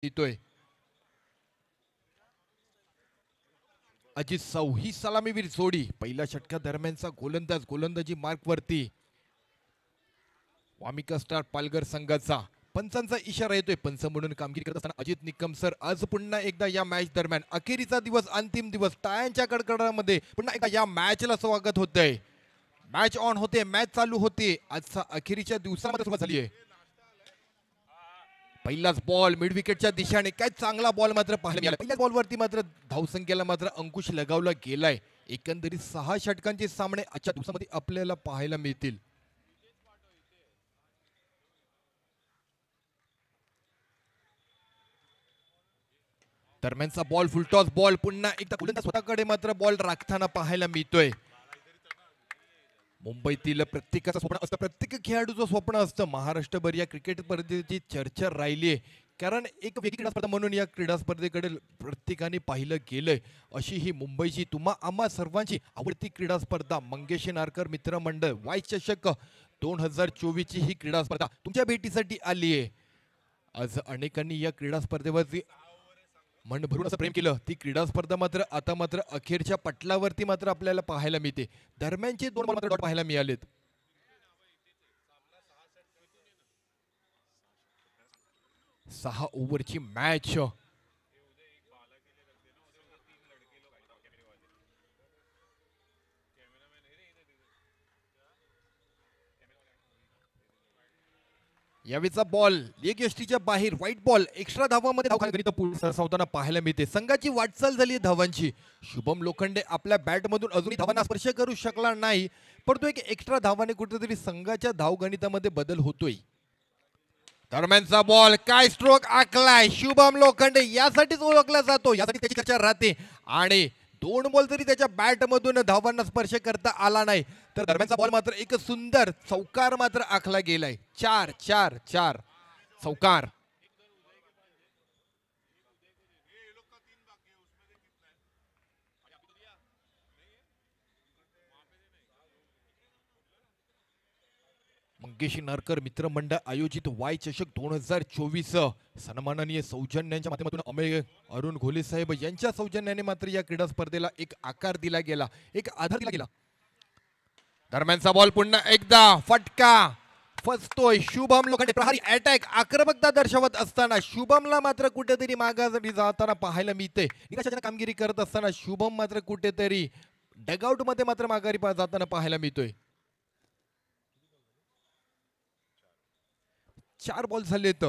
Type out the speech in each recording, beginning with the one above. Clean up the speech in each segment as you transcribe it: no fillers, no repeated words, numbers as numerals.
देतोय अजित साऊ ही सलामीवीर जोडी पहिल्या षटकादरम्यानचा गोलंदाजी मार्क वरती वामिका स्टार पालघर संघाचा पंचांचा इशारा येतोय. पंच म्हणून कामगिरी करत असताना अजित निकम सर आज पुन्हा एकदा या मॅच दरम्यान अखेरीचा दिवस अंतिम दिवस टाळ्यांच्या कडकडामध्ये पुन्हा एकदा या मॅचला स्वागत होतंय. मॅच ऑन होते, मॅच चालू होते. आजचा अखेरीच्या दिवसामध्ये सुरुवात झाली आहे. पहिलाच बॉल मिड विकेटच्या दिशेने काय चांगला बॉल मात्र पाहायला मिळाला. पहिल्याच बॉलवरती मात्र धावसंख्येला मात्र अंकुश लगावला गेलाय. एकंदरीत 6 षटकांचे सामने आजच्या दिवसामध्ये आपल्याला पाहायला मिळतील. दरम्यानचा बॉल फुलटॉस बॉल पुन्हा एकदा गोलंदाज स्वतःकडे मात्र बॉल राखताना पाहायला मिळतोय. मुंबईतील प्रत्येकाचं स्वप्न असतं, प्रत्येक खेळाडूचं स्वप्न असतं महाराष्ट्रभर या क्रिकेट स्पर्धेची चर्चा राहिली आहे. कारण एक वेगळी क्रीडा स्पर्धा म्हणून या क्रीडा स्पर्धेकडे प्रत्येकाने पाहिलं गेलंय. अशी ही मुंबईची तुम्हा आम्हा सर्वांची आवडती क्रीडा स्पर्धा मंगेश नारकर मित्रमंडळ वाय चषक 2024 ची ही क्रीडा स्पर्धा तुमच्या भेटीसाठी आली आहे. आज अनेकांनी या क्रीडा स्पर्धेवरती मन भरून असं प्रेम केलं. ती क्रीडा स्पर्धा मात्र आता मात्र अखेरच्या पटलावरती मात्र आपल्याला पाहायला मिळते. दरम्यानचे 2 बॉल मात्र डॉट पाहायला मिळालेत. 6 ओव्हरची मॅच. यावेळीचा बॉल लेग यष्टीच्या बाहेर व्हाईट बॉल एक्स्ट्रा धावामध्ये धावताना पाहायला मिळते. संघाची वाटचाल झाली धावांची. शुभम लोखंडे आपल्या बॅटमधून अजूनही धावांना स्पर्श करू शकला नाही, परंतु एक एक्स्ट्रा धावाने कुठेतरी संघाच्या धावगणितामध्ये बदल होतोय. दरम्यानचा बॉल काय स्ट्रोक आखलाय शुभम लोखंडे, यासाठीच ओळखला जातो, यासाठी त्याची चर्चा राहते. आणि 2 बॉल तरी त्याच्या बॅटमधून धावांना स्पर्श करता आला नाही, तर दरम्यानचा बॉल मात्र एक सुंदर चौकार मात्र आखला गेलाय. 4-4-4 चौकार. मंगेश नारकर मित्रमंडळ आयोजित वाय चषक 2024 सन्माननीय सौजन्यांच्या माध्यमातून अमेय अरुण घोले साहेब यांच्या सौजन्याने मात्र या क्रीडा स्पर्धेला एक आकार दिला गेला, एक आधार दिला गेला. दरम्यानचा बॉल पुन्हा एकदा फटका फसतोय. शुभम लोखंडे प्रहारी अटॅक आक्रमकता दर्शवत असताना शुभमला मात्र कुठेतरी मागासाठी जाताना पाहायला मिळते. निराशाजनक कामगिरी करत असताना शुभम मात्र कुठेतरी डगआउट मध्ये मात्र माघारी जाताना पाहायला मिळतोय. 4 बॉल झालेत.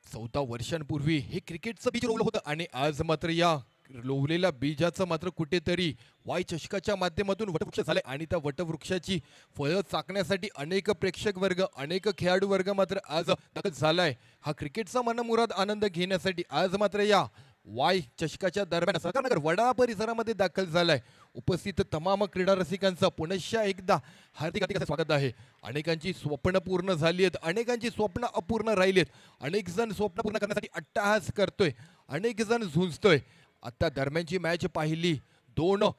14 वर्षांपूर्वी हे क्रिकेटचं बीज रोवलं होतं आणि आज मात्र या लोवलेल्या बीजाचं मात्र कुठेतरी वाय चषकाच्या माध्यमातून वटवृक्ष झाले आणि त्या वटवृक्षाची फळं चाकण्यासाठी अनेक प्रेक्षक वर्ग, अनेक खेळाडू वर्ग मात्र आज दाखल झालाय. हा क्रिकेटचा मनमुराद आनंद घेण्यासाठी आज मात्र या वाय चषकाच्या दरम्यान सहकारनगर वडा परिसरामध्ये दाखल झालाय. उपस्थित तमाम क्रीडा रसिकांचं पुनश्च एकदा हार्दिक स्वागत आहे. अनेकांची स्वप्न पूर्ण झाली आहेत, अनेकांची स्वप्न अपूर्ण राहिली आहेत. अनेक जण स्वप्न पूर्ण करण्यासाठी अट्टहास करतोय, अनेक जण झुंजतोय. आता दरम्यानची मॅच पाहिली. 2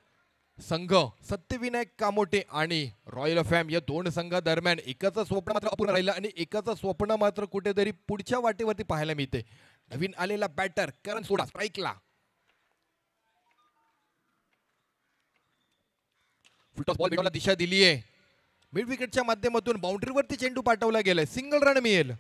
संघ सत्यविनायक कामोटे आणि रॉयल फॅम या 2 संघादरम्यान एकाचं स्वप्न मात्र अपूर्ण राहिलं आणि एकाचं स्वप्न मात्र कुठेतरी पुढच्या वाटेवरती पाहायला मिळते. नवीन आलेला बॅटर करण सोडा स्ट्राईकला. फुलटॉस बॉल मिडॉलला दिशा दिली आहे. मिड विकेटच्या माध्यमातून बाउंड्रीवरती चेंडू पाठवला गेलाय. सिंगल रन मिळेल.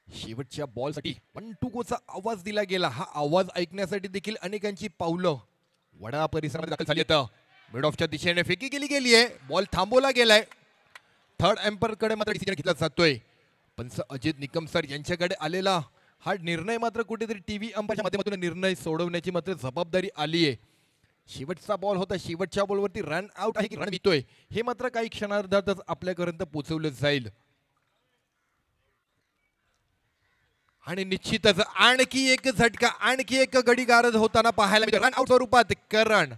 शेवटच्या बॉलसाठी 1 2 गोचा आवाज दिला गेला. हा आवाज ऐकण्यासाठी देखील अनेकांची पावलं वडा परिसरामध्ये दाखल झाली आहेत. मिड ऑफच्या दिशेने फेकी गेली आहे. बॉल थांबवला गेलाय. थर्ड एम्पायर कडे मात्र डिसिजन घेतला जातोय. पंच अजित निकम सर यांच्याकडे आलेला हा निर्णय मात्र कुठेतरी टीव्ही अंपायरच्या माध्यमातून निर्णय सोडवण्याची मात्र जबाबदारी आली आहे. शेवटचा बॉल होता. शेवटच्या बॉलवरती रन आउट आहे की रन वितोय हे मात्र काही क्षणार्धातच आपल्यापर्यंत पोहोचवलं जाईल. आणि निश्चितच आणखी एक झटका, आणखी एक गडी गारद होताना पाहायला मिळतो. रन आउट स्वरूपात करण.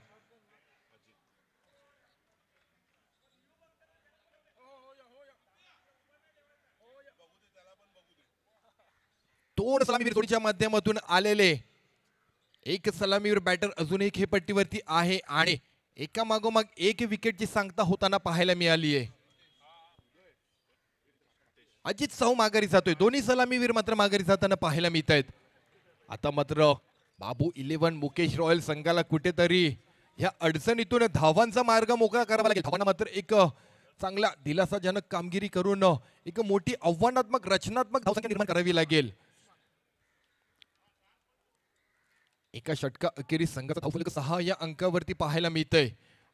दोन सलामीवीर जोडीच्या माध्यमातून आलेले एक सलामीवीर बॅटर अजूनही खेळपट्टीवरती आहे आणि एका मागोमाग एक विकेटची सांगता होताना पाहायला मिळाली आहे. अजित साहू माघारी जातोय, दोन्ही सलामीवीर मात्र माघारी जाताना पाहायला मिळत आहेत. आता मात्र बाबू 11 मुकेश रॉयल संघाला कुठेतरी ह्या अडचणीतून धावांचा मार्ग मोकळा करावा लागेल. धावांना मात्र एक चांगला दिलासाजनक कामगिरी करून एक मोठी आव्हानात्मक रचनात्मक धावसंख्या निर्माण करावी लागेल. एका षटका अखेरीस संघाचा धावफलक 6 या अंकावरती पाहायला मिळतंय.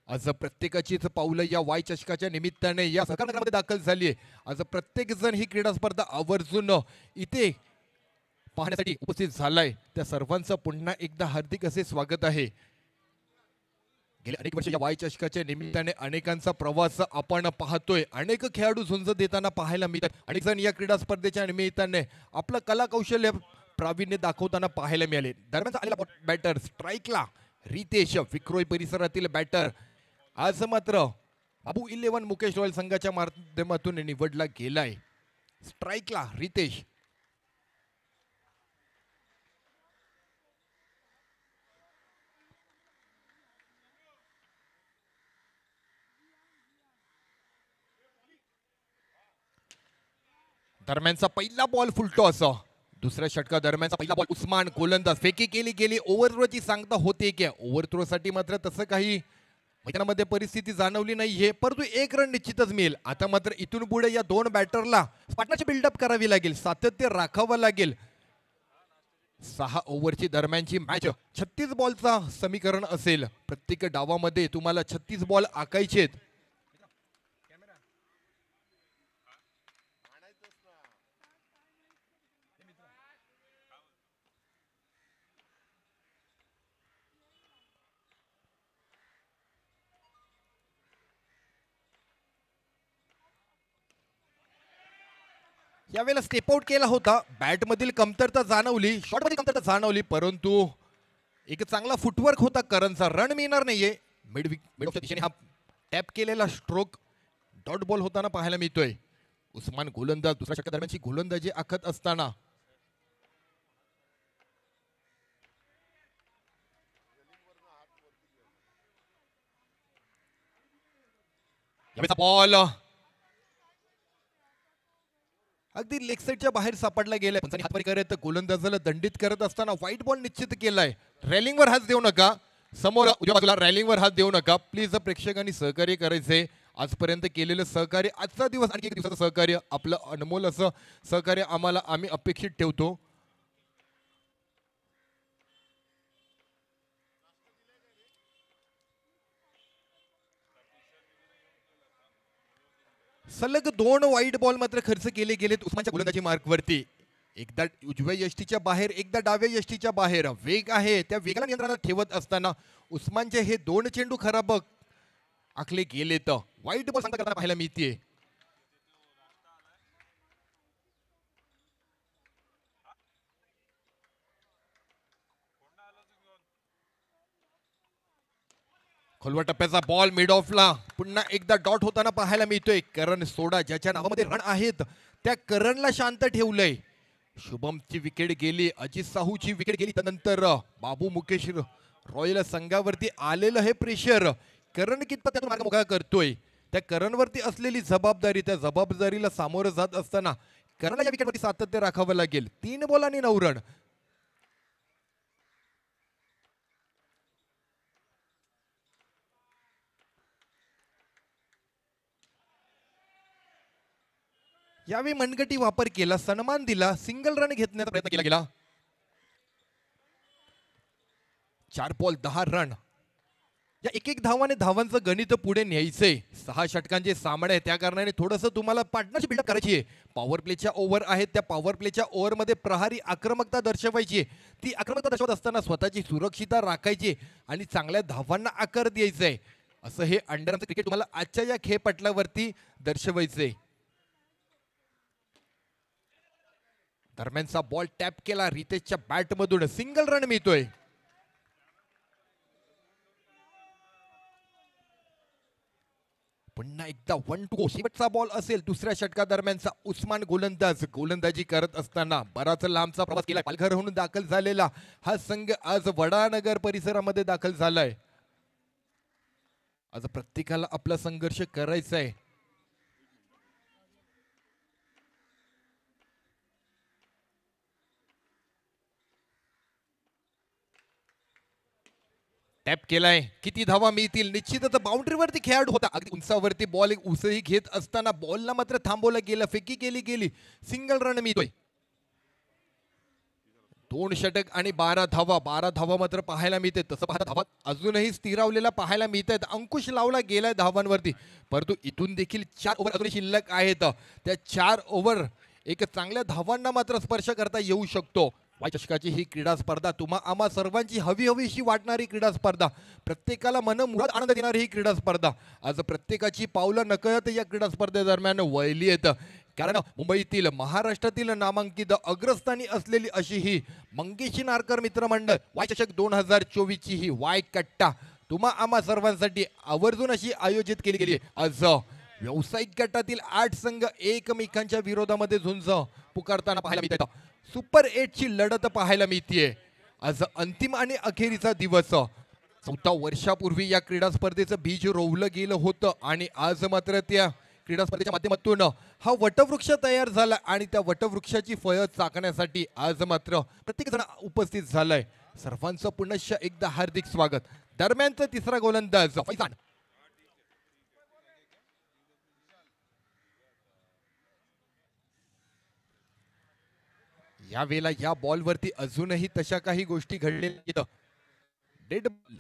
आज प्रत्येकाचीच पावलं या वाय चषकाच्या निमित्ताने या सहकारनगरमध्ये दाखल झाली आहे. आज प्रत्येक जण ही क्रीडा स्पर्धा आवर्जून इथे पाहण्यासाठी उपस्थित झालाय. त्या सर्वांचं पुन्हा एकदा हार्दिक असे स्वागत आहे. गेल्या अनेक वर्ष या वाय चषकाच्या निमित्ताने अनेकांचा प्रवास आपण पाहतोय. अनेक खेळाडू झुंज देताना पाहायला मिळतात. अनेक जण या क्रीडा स्पर्धेच्या निमित्ताने आपलं कला कौशल्य प्रावीण्य दाखवताना पाहायला मिळाले. दरम्यान आलेला बॅटर स्ट्राईकला रितेश, विक्रोळी परिसरातील बॅटर आज मात्र बाबू 11 मुकेश रॉयल संघाच्या माध्यमातून निवडला गेलाय. स्ट्राईकला रितेश. दरम्यानचा पहिला बॉल फुलटॉस. दुसऱ्या षटका दरम्यानचा पहिला बॉल उस्मान गोलंदाज. फेकी केली गेली. ओव्हरथ्रोची सांगता होते की ओव्हरथ्रो साठी मात्र तसं काही मैदानामध्ये परिस्थिती जाणवली नाहीये, परंतु एक रन निश्चितच मिळेल. आता मात्र इथून पुढे या दोन बॅटरला पार्टनरशिप बिल्डअप करावी लागेल, सातत्य राखावं लागेल. 6 ओव्हरची दरम्यानची मॅच 36 बॉलचा समीकरण असेल. प्रत्येक डावामध्ये तुम्हाला 36 बॉल आकायचे आहेत. यावेळेला स्टेप आउट केला होता. बॅट मधील कमतरता जाणवली, शॉट मध्ये कमतरता जाणवली, परंतु एक चांगला फुटवर्क होता करणचा. रन मिळणार नाहीये. मिड ऑफच्या दिशेने हा टॅप केलेला स्ट्रोक डॉट बॉल होताना पाहायला मिळतोय. उस्मान गोलंदाज दुसऱ्या षटका दरम्यानची गोलंदाजी आखत असताना यावेळेचा बॉल अगदी लेग साईडच्या बाहेर सापडला गेलाय. पंचांनी हातवारी करत गोलंदाजाला दंडित करत असताना व्हाईट बॉल निश्चित केलाय. रॅलिंगवर हात देऊ नका. समोर उजव्या बाजूला रॅलिंगवर हात देऊ नका प्लीज. प्रेक्षकांनी सहकार्य करायचंय. आजपर्यंत केलेलं सहकार्य, आजचा दिवस आणखी एक दिवसाचं सहकार्य, आपलं अनमोल असं सहकार्य आम्ही अपेक्षित ठेवतो. सलग 2 वाईट बॉल मात्र खर्च केले गेलेत उस्मानच्या गोलंदाजी मार्कवरती. एकदा उजव्या यष्टीच्या बाहेर, एकदा डाव्या यष्टीच्या बाहेर. वेग आहे, त्या वेगाला नियंत्रणात ठेवत असताना उस्मानचे हे 2 चेंडू खराब आखले गेलेत. वाईट बॉल सांगता करताना पाहायला मिळते. खोलवा टप्प्याचा बॉल मिड ऑफला पुन्हा एकदा डॉट होताना पाहायला मिळतोय. करण सोडा, ज्याच्या नावामध्ये रन आहेत त्या करणला शांत ठेवलंय. शुभमची विकेट गेली, अजित साहूची विकेट गेली. त्यानंतर बाबू मुकेश रॉयल संघावरती आलेलं हे प्रेशर करण कितपत त्यातून मार्ग मोकळा करतोय. त्या करणवरती असलेली जबाबदारी, त्या जबाबदारीला सामोरं जात असताना करणला या विकेटवरती सातत्य राखावं लागेल. 3 बॉल आणि 9 रन. यावेळी मनगटी वापर केला, सन्मान दिला, सिंगल रन घेण्याचा प्रयत्न केला गेला. 4 बॉल 10 रन. या एक धावाने धावांचं गणित पुढे न्यायचंय. 6 षटकांचे सामने आहे, त्या कारणाने थोडंसं तुम्हाला पार्टनरशिप बिल्डअप करायची आहे. पॉवर प्लेच्या ओव्हर आहेत, त्या पॉवर प्लेच्या ओव्हरमध्ये प्रहारी आक्रमकता दर्शवायची आहे. ती आक्रमकता दर्शवत असताना स्वतःची सुरक्षितता राखायची आणि चांगल्या धावांना आकार द्यायचा असं हे अंडरआर्मचं क्रिकेट तुम्हाला आजच्या या खेळपटलावरती दर्शवायचंय. दरम्यानचा बॉल टॅप केला रितेशच्या बॅटमधून, सिंगल रन मिळतोय. पुन्हा पुन्हा एकदा 1 टू गो. शेवटचा बॉल असेल दुसऱ्या षटकादरम्यानचा. उस्मान गोलंदाजी करत असताना बराच लांबचा प्रवास केला. पालघरहून दाखल झालेला हा संघ आज वडानगर परिसरामध्ये दाखल झालाय. आज प्रत्येकाला आपला संघर्ष करायचा आहे. टॅप केलाय. किती धावा मिळतील? निश्चितच बाउंड्रीवरती खेळाडू होता. अगदी उंचावरती बॉल एक उसळी घेत असताना बॉलला मात्र थांबवलं गेलं. फेकी गेली. सिंगल रन मिळतोय. 2 षटक आणि 12 धावा मात्र पाहायला मिळते. तसं पाहता धावा अजूनही स्थिरावलेला पाहायला मिळत आहेत. अंकुश लावला गेलाय धावांवरती, परंतु इथून देखील 4 ओव्हर अजूनही शिल्लक आहेत. त्या 4 ओव्हर एक चांगल्या धावांना मात्र स्पर्श करता येऊ शकतो. चषकाची ही क्रीडा स्पर्धा तुम्हा आम्हा सर्वांची हवीशी वाटणारी क्रीडा स्पर्धा, प्रत्येकाला मनमुराद आनंद देणारी ही क्रीडा स्पर्धा. आज प्रत्येकाची पावलं नकळत या क्रीडा स्पर्धेदरम्यान वळली आहेत. कारण मुंबईतील महाराष्ट्रातील नामांकित अग्रस्थानी असलेली अशी ही मंगेशी नारकर मित्रमंडळ वाय चषक 2024 ची ही वाय कट्टा तुम्हा आम्हा सर्वांसाठी आवर्जून अशी आयोजित केली गेली. आज व्यावसायिक गटातील 8 संघ एकमेकांच्या विरोधामध्ये झुंज पुकारताना पाहायला मिळतात. सुपर 8 ची लढत पाहायला मिळतीये. आज अंतिम आणि अखेरीचा दिवस. 14 वर्षापूर्वी या क्रीडा स्पर्धेचं बीज रोवलं गेलं होतं आणि आज मात्र त्या क्रीडा स्पर्धेच्या माध्यमातून हा वटवृक्ष तयार झाला आणि त्या वटवृक्षाची फळं चाखण्यासाठी आज मात्र प्रत्येक जण उपस्थित झालाय. सर्वांचं पुनश्च एकदा हार्दिक स्वागत. दरम्यानचा तिसरा गोलंदाज फैजान. यावेळेला या बॉलवरती अजूनही तशा काही गोष्टी घडलेल्या. Dead ball.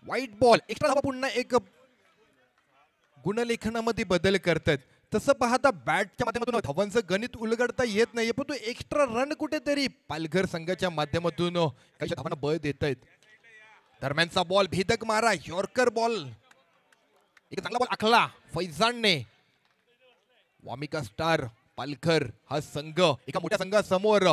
White ball. Extra धावा पुन्हा एक गुणलेखनामध्ये बदल करतात. तसं पाहता बॅटच्या माध्यमातून धावांचं गणित उलगडता येत नाहीये, पण तो एक्स्ट्रा रन कुठेतरी पालघर संघाच्या माध्यमातून काही धावांना बळ देत आहेत. दरम्यानचा बॉल भेदक मारा. Yorker ball. एक चांगला बॉल आखला फैजानने. वामिका स्टार पालघर हा संघ एका मोठ्या संघासमोर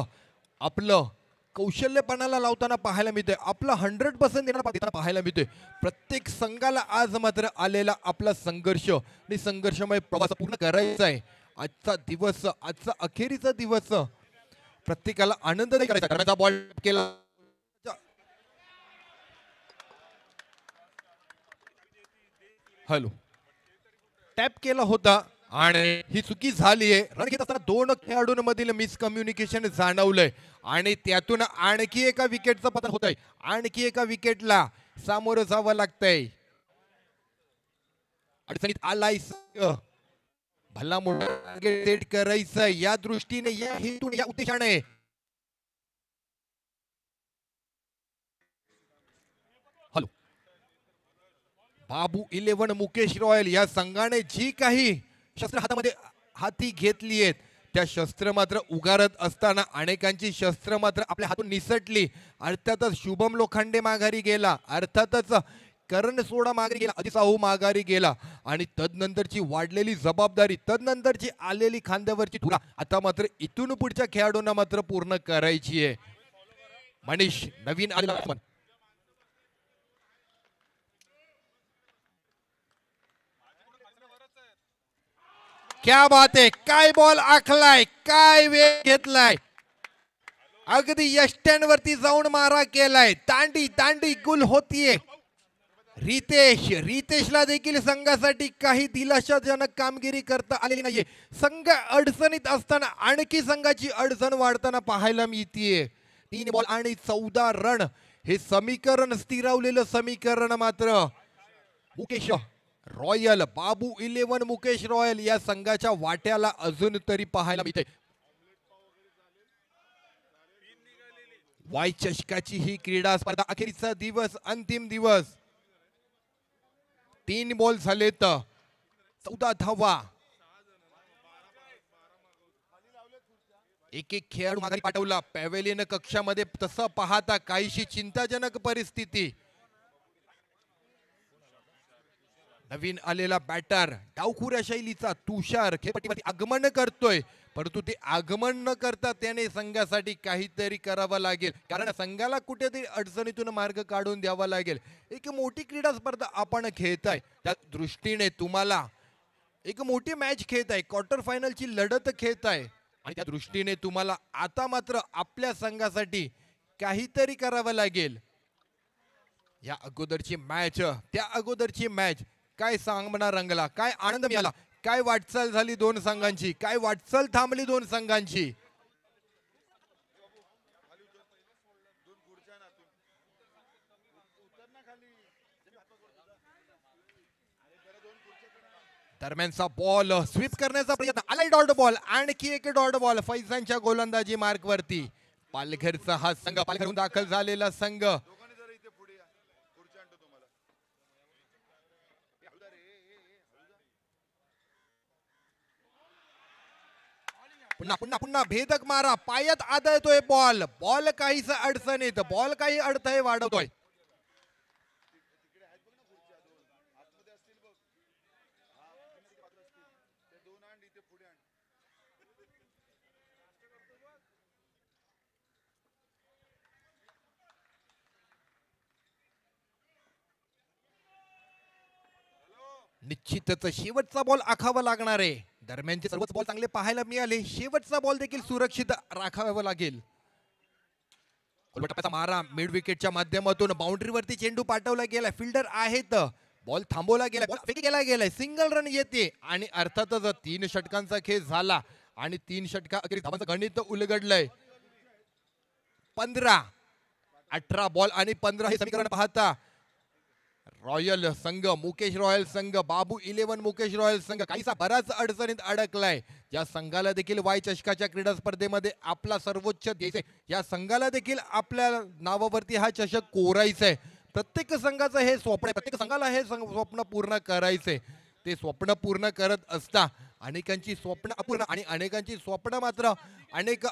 आपलं कौशल्यपणाला लावताना पाहायला मिळतोय. आपला 100% देताना पाहायला मिळतोय. प्रत्येक संघाला आज मात्र आलेला आपला संघर्ष आणि संघर्षमय प्रवास पूर्ण करायचा आहे. आजचा दिवस, आजचा अखेरीचा दिवस प्रत्येकाला आनंददायी करायचा. दरम्यानचा बॉल केला. हॅलो. टॅप केला होता आणि ही चुकी झाली आहे. रन घेत असताना 2 खेळाडूंमधील मिसकम्युनिकेशन जाणवलंय आणि त्यातून आणखी एका विकेटचं पतन होत आहे. आणखी एका विकेटला सामोरं जावं लागतंय. अडचणीत आलाय भला मोठा टार्गेट सेट करायचं या दृष्टीने, या हेतून, या उद्देशाने. हॅलो. बाबू 11 मुकेश रॉयल या संघाने जी काही शस्त्र हातामध्ये हाती घेतली आहेत, त्या शस्त्र मात्र उगारत असताना अनेकांची शस्त्र मात्र आपल्या हातून निसटली. अर्थातच शुभम लोखंडे माघारी गेला. अर्थातच करण सोडा माघारी गेला. अजित साहू माघारी गेला आणि तदनंतरची वाढलेली जबाबदारी, तदनंतरची आलेली खांद्यावरची धुरा आता मात्र इथून पुढच्या खेळाडूंना मात्र पूर्ण करायची आहे. मनीष नवीन आलेला क्या बात आहे. काय बॉल आखलाय, काय वेळ घेतलाय. अगदी यष्ट्यांवरती जाऊन मारा केलाय. तांडी गुल होतीये. रितेशला देखील संघासाठी काही दिलाशाजनक कामगिरी करता आलेली नाहीये. संघ अडचणीत असताना आणखी संघाची अडचण वाढताना पाहायला मिळतीये. 3 बॉल आणि 14 रन हे समीकरण, स्थिरावलेलं समीकरण मात्र मुकेश रॉयल, बाबू 11 मुकेश रॉयल या संघाच्या वाट्याला अजून तरी पाहायला मिळते. वाय चषकाची ही क्रीडा स्पर्धा अखेरीचा दिवस, अंतिम दिवस. 3 बॉल झालेत, 14 धावा. एक खेळाडू माघारी पाठवला पॅव्हेलियन कक्षामध्ये. तसं पाहता काहीशी चिंताजनक परिस्थिती. नवीन आलेला बॅटर डावखुऱ्या शैलीचा तुषार खेळपट्टीवरती आगमन करतोय, परंतु ते आगमन न करता त्याने संघासाठी काहीतरी करावं लागेल, कारण संघाला कुठेतरी अडचणीतून मार्ग काढून द्यावा लागेल. एक मोठी क्रीडा स्पर्धा आपण खेळताय, त्या दृष्टीने तुम्हाला एक मोठी मॅच खेळताय, क्वार्टर फायनलची लढत खेळताय आणि त्या दृष्टीने तुम्हाला आता मात्र आपल्या संघासाठी काहीतरी करावं लागेल. या अगोदरची मॅच, त्या अगोदरची मॅच काय सामना रंगला, काय आनंद मिळाला, काय वाटचाल झाली दोन संघांची, काय वाटचाल थांबली दोन संघांची. दरम्यानचा बॉल स्वीप करण्याचा प्रयत्न, आलाय डॉट बॉल, आणखी एक डॉट बॉल फैजानच्या गोलंदाजी मार्क वरती. पालघरचा हा संघ, पालघरहून दाखल झालेला संघ पुन्हा पुन्हा पुन्हा भेदक मारा, पायात आदळतोय बॉल, बॉल काहीच अडचणीत, बॉल काही अडथळे वाढवतोय. निश्चितच शेवटचा बॉल आखावा लागणार आहे. दरम्यानचे सर्वच बॉल चांगले पाहायला मिळाले, शेवटचा बॉल देखील सुरक्षित राखावा लागेल. टप्प्याचा मारा मिड विकेटच्या माध्यमातून बाउंड्रीवरती चेंडू पाठवला गेला, फिल्डर आहेत, बॉल थांबवला गेला, बॉल फेकी केला गेलाय, सिंगल रन येते आणि अर्थातच 3 षटकांचा खेळ झाला आणि 3 षटका अखेर धावांचं गणित उलगडलंय. 15, 18 बॉल आणि 15 हे समीकरण पाहता रॉयल संघ, मुकेश रॉयल संघ, बाबू 11 मुकेश रॉयल संघ काहीसा बराच अडचणीत अडकलाय. या संघाला देखील वाय चषकाच्या क्रीडा स्पर्धेमध्ये आपला सर्वोच्च द्यायचंय, या संघाला देखील आपल्या नावावरती हा चषक कोरायचा आहे. प्रत्येक संघाचं हे स्वप्न आहे, प्रत्येक संघाला हे स्वप्न पूर्ण करायचंय. ते स्वप्न पूर्ण करत असता अनेकांची स्वप्न अपूर्ण आणि अनेकांची स्वप्न मात्र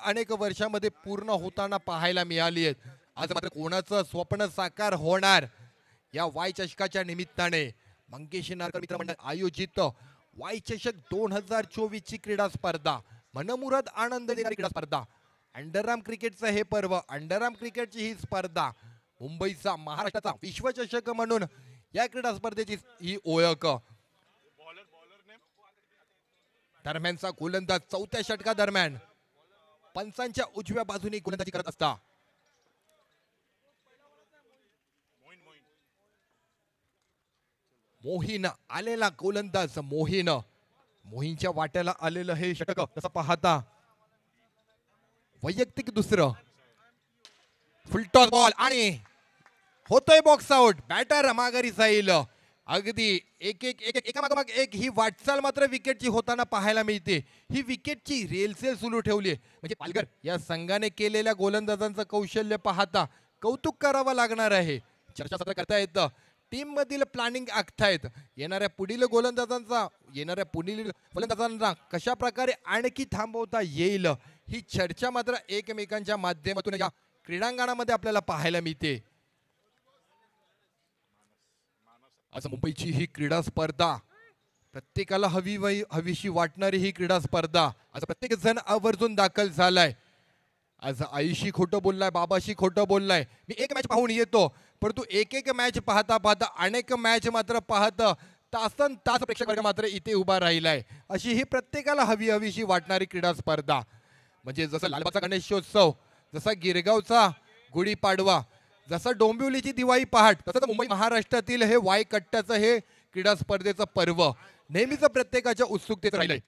अनेक वर्षामध्ये पूर्ण होताना पाहायला मिळाली आहेत. आज मात्र कोणाचं स्वप्न साकार होणार, या वाय चषकाच्या निमित्ताने मंगेश नारकर मित्र मंडळ आयोजित वाय चषक 2024 ची क्रीडा स्पर्धा, मनमुराद आनंद देणारी क्रीडा स्पर्धा, अंडरआर्म क्रिकेटचं हे पर्व, अंडरआर्म क्रिकेटची ही स्पर्धा, मुंबईचा महाराष्ट्राचा विश्वचषक म्हणून या क्रीडा स्पर्धेची ही ओळख. दरम्यानचा गोलंदाज चौथ्या षटका दरम्यान पंचांच्या उजव्या बाजूने गोलंदाजी करत असता मोहीन आलेला गोलंदाज, मोहीनच्या वाट्याला आलेलं हे षटक तसं पाहता वैयक्तिक दुसरं फुलटॉस बॉल आणि होतोय बॉक्स आउट. बॅटर माघारी जाईल. अगदी एकामागोमाग एक ही वाटचाल मात्र विकेटची होताना पाहायला मिळते. ही विकेटची रेलसेल सुरू ठेवली आहे, म्हणजे पालघर या संघाने केलेल्या गोलंदाजांचं कौशल्य पाहता कौतुक करावं लागणार आहे. चर्चासत्र करता येतं, टीम मधील प्लॅनिंग आखतायत, येणाऱ्या पुढील गोलंदाजांना कशा प्रकारे आणखी थांबवता येईल, ही चर्चा मात्र एकमेकांच्या माध्यमातून या क्रीडांगणामध्ये आपल्याला पाहायला मिळते. आज मुंबईची ही क्रीडा स्पर्धा प्रत्येकाला हवीशी वाटणारी ही क्रीडा स्पर्धा, आज प्रत्येक जण आवर्जून दाखल झालाय. आज आईशी खोटं बोललाय, बाबाशी खोटं बोललाय. मी एक मॅच पाहून येतो, परंतु एक मॅच पाहता पाहता अनेक मॅच मात्र पाहत तासन तास प्रेक्षक वर्ग मात्र इथे उभा राहिलाय. अशी ही प्रत्येकाला हवीशी वाटणारी क्रीडा स्पर्धा, म्हणजे जसं लालबागचा गणेशोत्सव, जसा गिरगावचा गुढीपाडवा, जसं डोंबिवलीची दिवाळी पहाट, तसंच मुंबई महाराष्ट्रातील हे वाय कट्ट्याचं हे क्रीडा स्पर्धेचं पर्व नेहमीच प्रत्येकाच्या उत्सुकतेत राहिलंय.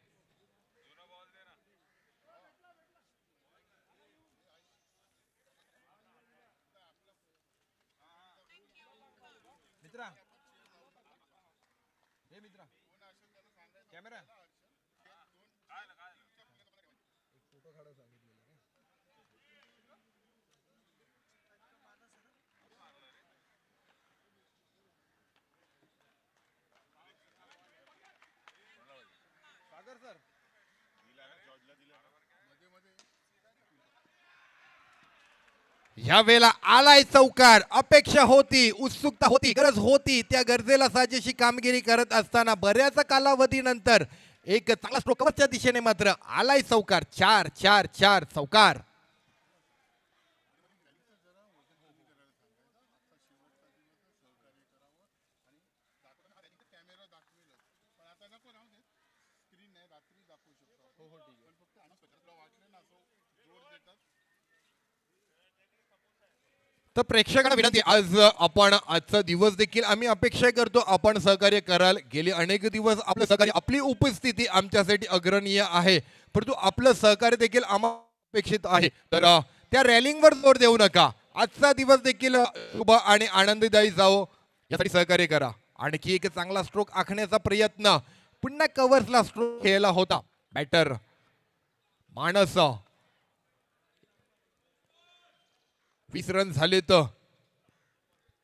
या वेळेला आलाय चौकार. अपेक्षा होती, उत्सुकता होती, गरज होती. त्या गरजेला साजेशी कामगिरी करत असताना बऱ्याच कालावधीनंतर एक चांगला स्ट्रोक कव्हरच्या दिशेने मात्र आलाय चौकार. 4-4-4 चौकार. तर प्रेक्षकांना विनंती, आज आपण आजचा दिवस देखील आम्ही अपेक्षा करतो आपण सहकार्य कराल. गेले अनेक दिवस आपलं सहकार्य, आपली उपस्थिती आमच्यासाठी अग्रणीय आहे, परंतु आपलं सहकार्य देखील आम्हाला अपेक्षित आहे. तर त्या रॅलिंगवर जोर देऊ नका. आजचा दिवस देखील शुभ आणि आनंददायी जावो यासाठी सहकार्य करा. आणखी एक चांगला स्ट्रोक आखण्याचा प्रयत्न. पुन्हा कव्हर्सला स्ट्रोक खेळला होता बॅटर मानस. 20 रन झाले तर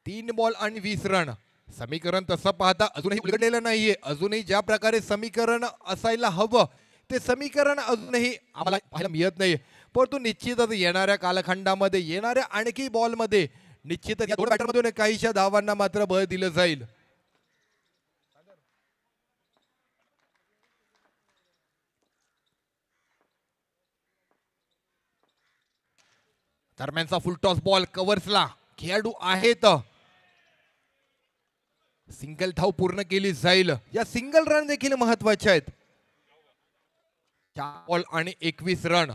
3 बॉल आणि 20 रन. समीकरण तसं पाहता अजूनही उलगडलेलं नाहीये. अजूनही ज्या प्रकारे समीकरण असायला हवं ते समीकरण अजूनही आम्हाला पाहायला मिळत नाही. परंतु निश्चितच येणाऱ्या कालखंडामध्ये, येणाऱ्या आणखी बॉलमध्ये निश्चितच या दोन बॅटरमधून काहीशा धावांना मात्र बळ दिलं जाईल. दरम्यानचा फुल टॉस बॉल कव्हर्सला. खेळाडू आहेत. सिंगल धाव पूर्ण केली जाईल. या सिंगल रन देखील महत्वाचे आहेत. 4 बॉल आणि 21 रन.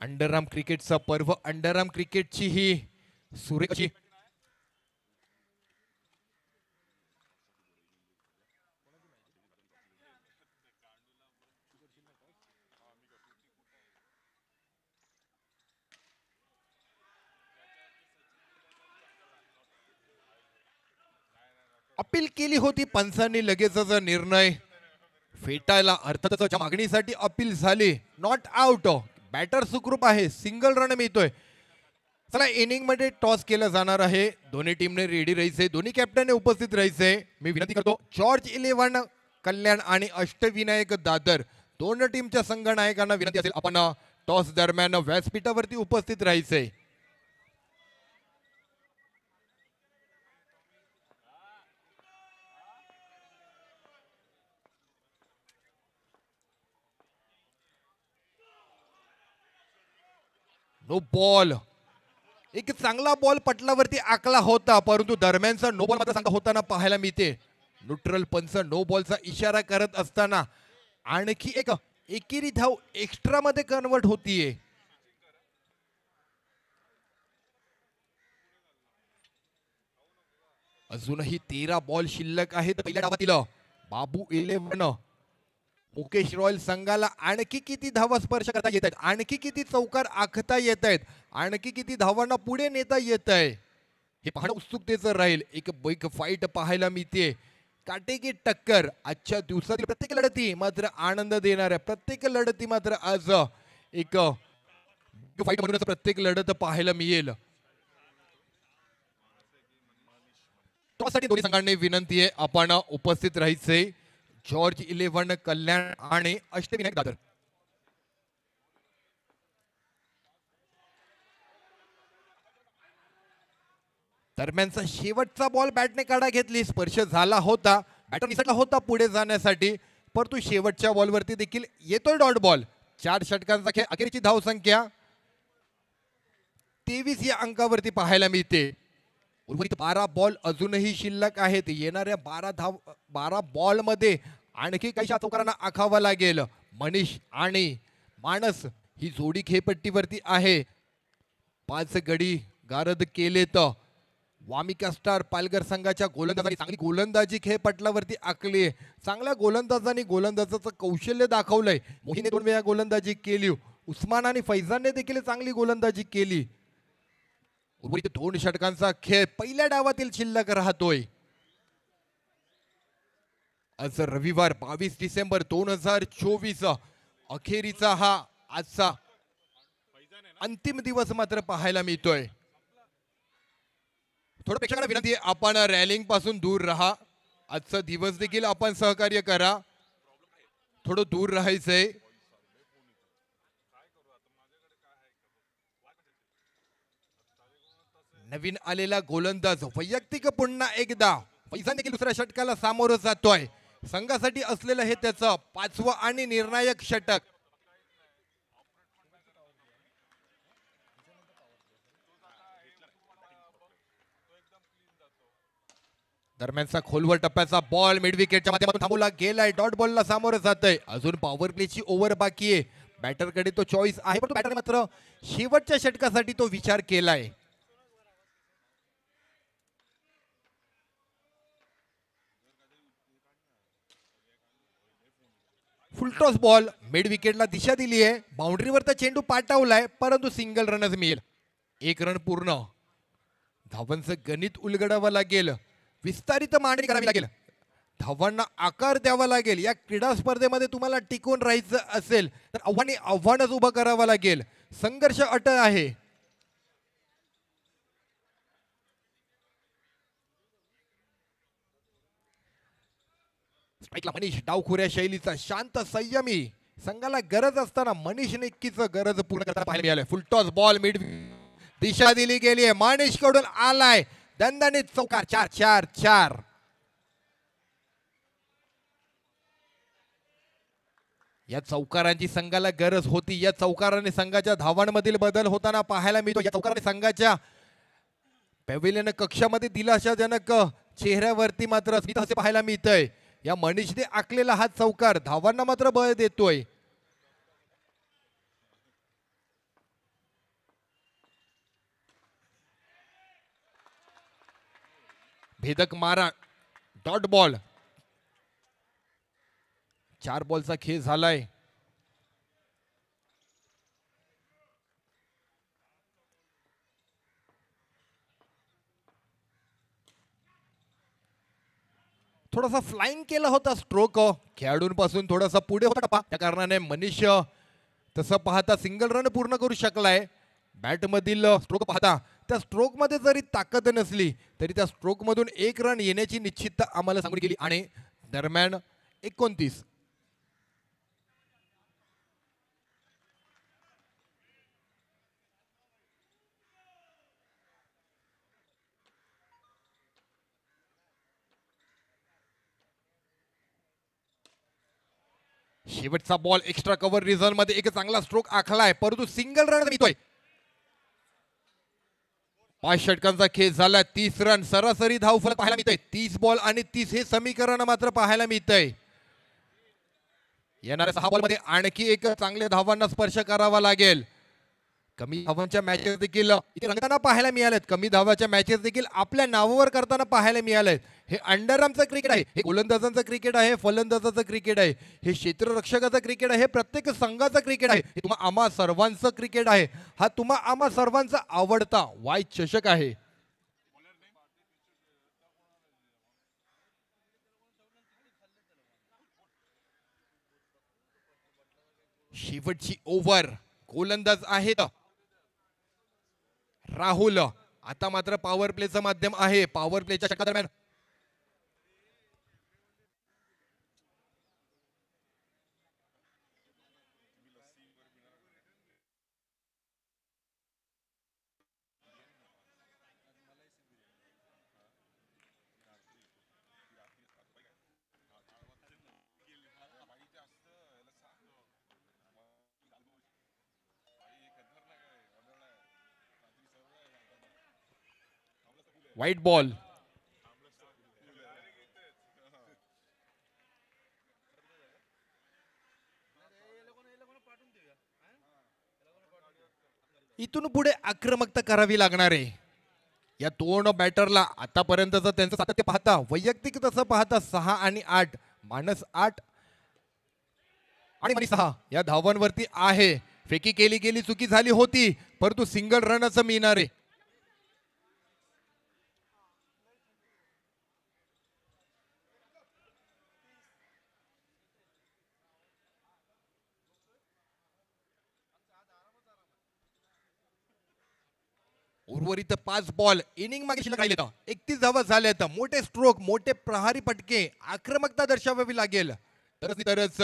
अंडरआर्म क्रिकेटचा पर्व, अंडरआर्म क्रिकेटची ही सुरेख अशी अपील केली होती पंचांनी. लगेचच निर्णय फेटायला, अर्थातच ज्या मागणीसाठी अपील झाली, नॉट आउट. बॅटर सुखरूप आहे, सिंगल रन मिळतोय. चला, इनिंग मध्ये टॉस केलं जाणार आहे. दोन्ही टीमने रेडी राहायचे, दोन्ही कॅप्टनने उपस्थित राहायचे. मी विनंती करतो जॉर्ज 11 कल्याण आणि अष्टविनायक दादर दोन टीमच्या संघनायकांना विनंती असेल आपण टॉस दरम्यान व्यासपीठावरती उपस्थित राहायचे. No ball. एक चांगला बॉल पटलावरती आखला होता, परंतु दरम्यानचा नो बॉल मात्र चांगला होताना पाहायला मिळते. न्यूट्रल पंच नो बॉलचा इशारा करत असताना आणखी एक एकेरी धाव एक्स्ट्रा मध्ये कन्वर्ट होतीये. अजूनही 13 बॉल शिल्लक आहेत पहिल्या डावातील. बाबू 11 मुकेश रॉयल संघाला आणखी किती धावा स्पर्श करता येत आहेत, आणखी किती चौकार आखता येत आहेत, आणखी किती धावांना पुढे नेता येत आहे, हे पाहणं उत्सुकतेचं राहील. एक बिग फाईट पाहायला मिळते. काटेकी टक्कर. आजच्या दिवसातील प्रत्येक लढती मात्र आनंद देणाऱ्या, प्रत्येक लढती मात्र आज एक फाईट मधूनच प्रत्येक लढत पाहायला मिळेल. त्यासाठी दोन्ही संघांनी विनंती आहे आपण उपस्थित राहायचे. जॉर्ज 11 कल्याण आणि अष्टविनायक दादर. दरम्यानचा शेवटचा बॉल बॅटने काढा घेतली. स्पर्श झाला होता, बॅटर निसटला होता पुढे जाण्यासाठी, परंतु शेवटच्या बॉलवरती देखील येतोय डॉट बॉल. 4 षटकांचा खेळ. अखेरची धाव संख्या 23 या अंकावरती पाहायला मिळते. उर्वरित 12 बॉल अजूनही शिल्लक आहेत. येणाऱ्या 12 बॉल मध्ये आणखी काही चौकारांना आखावा लागेल. मनीष आणि मानस ही जोडी खेळपट्टीवरती आहे. 5 गडी गारद केलेत. वामिका स्टार पालघर संघाच्या गोलंदाजांनी चांगली गोलंदाजी खेळपटलावरती आखली. चांगल्या गोलंदाजांनी गोलंदाजाचं कौशल्य दाखवलंय. मोहीने 2 वेळा गोलंदाजी केली. उस्मान आणि फैजानने देखील चांगली गोलंदाजी केली. उर्वरित 2 षटकांचा खेळ पहिल्या डावातील शिल्लक राहतोय. आज रविवार 22 डिसेंबर 2024 अखेरीचा हा आजचा अंतिम दिवस मात्र पाहायला मिळतोय. थोडं प्रेक्षकांना विनंती आहे आपण रॅलिंग पासून दूर राहा. आजचा दिवस देखील आपण सहकार्य करा. थोडं दूर राहायचंय. नवीन आलेला गोलंदाज वैयक्तिक पुन्हा एकदा पैसा देखील दुसऱ्या षटकाला सामोरं जातोय. संघासाठी असलेलं हे त्याचं 5वं आणि निर्णायक षटक. दरम्यानचा खोलवर टप्प्याचा बॉल मिड विकेटच्या माध्यमातून थांबवला गेलाय. डॉट बॉलला सामोरं जातंय. अजून पॉवर प्लेची ओव्हर बाकी आहे. बॅटरकडे तो चॉईस आहे, पण बॅटरने मात्र शेवटच्या षटकासाठी तो विचार केलाय. फुलटॉस बॉल मिड विकेटला दिशा दिली आहे. बाउंड्रीवर तर चेंडू पाठवलाय, परंतु सिंगल रनच मिळेल. 1 रन पूर्ण. धावांचं गणित उलगडावं लागेल. विस्तारित मांडणी करावी लागेल. धावांना आकार द्यावा लागेल. या क्रीडा स्पर्धेमध्ये तुम्हाला टिकून राहायचं असेल तर आव्हानच उभं करावं लागेल. संघर्ष अटळ आहे. स्ट्राईकला मनीष डावखुऱ्या शैलीचा शांत संयमी. संघाला गरज असताना मनीष नक्कीच गरज पूर्ण करताना पाहायला मिळाले. फुलटॉस बॉल मिड दिशा दिली गेली आहे. मनीष कडून आलाय दणदणीत चौकार. 4-4-4. या चौकारांची संघाला गरज होती. या चौकाराने संघाच्या धावांमधील बदल होताना पाहायला मिळतो. या चौकाराने संघाच्या पॅव्हिलियन कक्षामध्ये दिलाशाजनक चेहऱ्यावरती मात्र स्मित हास्य पाहायला मिळतंय. या मनीषने आखलेला हा चौकार धावांना मात्र बळ देतोय. भेदक मारा. Dot ball. 4 बॉलचा खेळ झालाय. थोडासा फ्लाइंग केला होता स्ट्रोक. खेळाडूंपासून थोडासा पुढे होता टप्पा. त्या कारणाने मनीष तसं पाहता सिंगल रन पूर्ण करू शकलाय. बॅटमधील स्ट्रोक पाहता त्या स्ट्रोक मध्ये जरी ताकद नसली तरी त्या स्ट्रोक मधून 1 रन येण्याची निश्चितता आम्हाला सांगून गेली. आणि दरम्यान 29. शेवटचा बॉल एक्स्ट्रा कव्हर रिझन मध्ये एक चांगला स्ट्रोक आखलाय, परंतु सिंगल रन मिळतोय. 5 षटकांचा खेळ झाला. 30 रन सरासरी धावफलक पाहायला मिळतंय. 30 बॉल आणि 30 हे समीकरण मात्र पाहायला मिळतंय. येणाऱ्या 6 बॉल मध्ये आणखी एक चांगल्या धावांना स्पर्श करावा लागेल. कमी धावांच्या मॅचेस देखील इथे रंगताना पाहायला मिळालेत. कमी धावाच्या मॅचेस देखील आपल्या नावावर करताना पाहायला मिळालेत. हे अंडरआर्मचं क्रिकेट आहे. हे गोलंदाजांचं क्रिकेट आहे. फलंदाजाचं क्रिकेट आहे. हे क्षेत्ररक्षकाचं क्रिकेट आहे. हे प्रत्येक संघाचं क्रिकेट आहे. हे तुम्हा आम्हा सर्वांचं क्रिकेट आहे. हा तुम्हा आम्हा सर्वांचा आवडता वाय चषक आहे. शेवटची ओव्हर. गोलंदाज आहेत राहुल. आता मात्र पॉवर प्लेचं माध्यम आहे. पॉवर प्लेच्या षटकादरम्यान व्हाईट बॉल. इथून पुढे आक्रमकता करावी लागणार आहे या दोन बॅटरला. आतापर्यंतचं त्यांचं सातत्य पाहता, वैयक्तिक तसं पाहता 6 आणि 8, मानस 8 आणि मनी 6 या धावांवरती आहे. फेकी केली गेली, चुकी झाली होती, परंतु सिंगल रनच मिळणार आहे. उर्वरित 5 बॉल इनिंग मागे शिल्लक राहिले. 31 धावा झाल्यात. मोठे स्ट्रोक, मोठे प्रहारी पटके, आक्रमकता दर्शवावी लागेल, तरच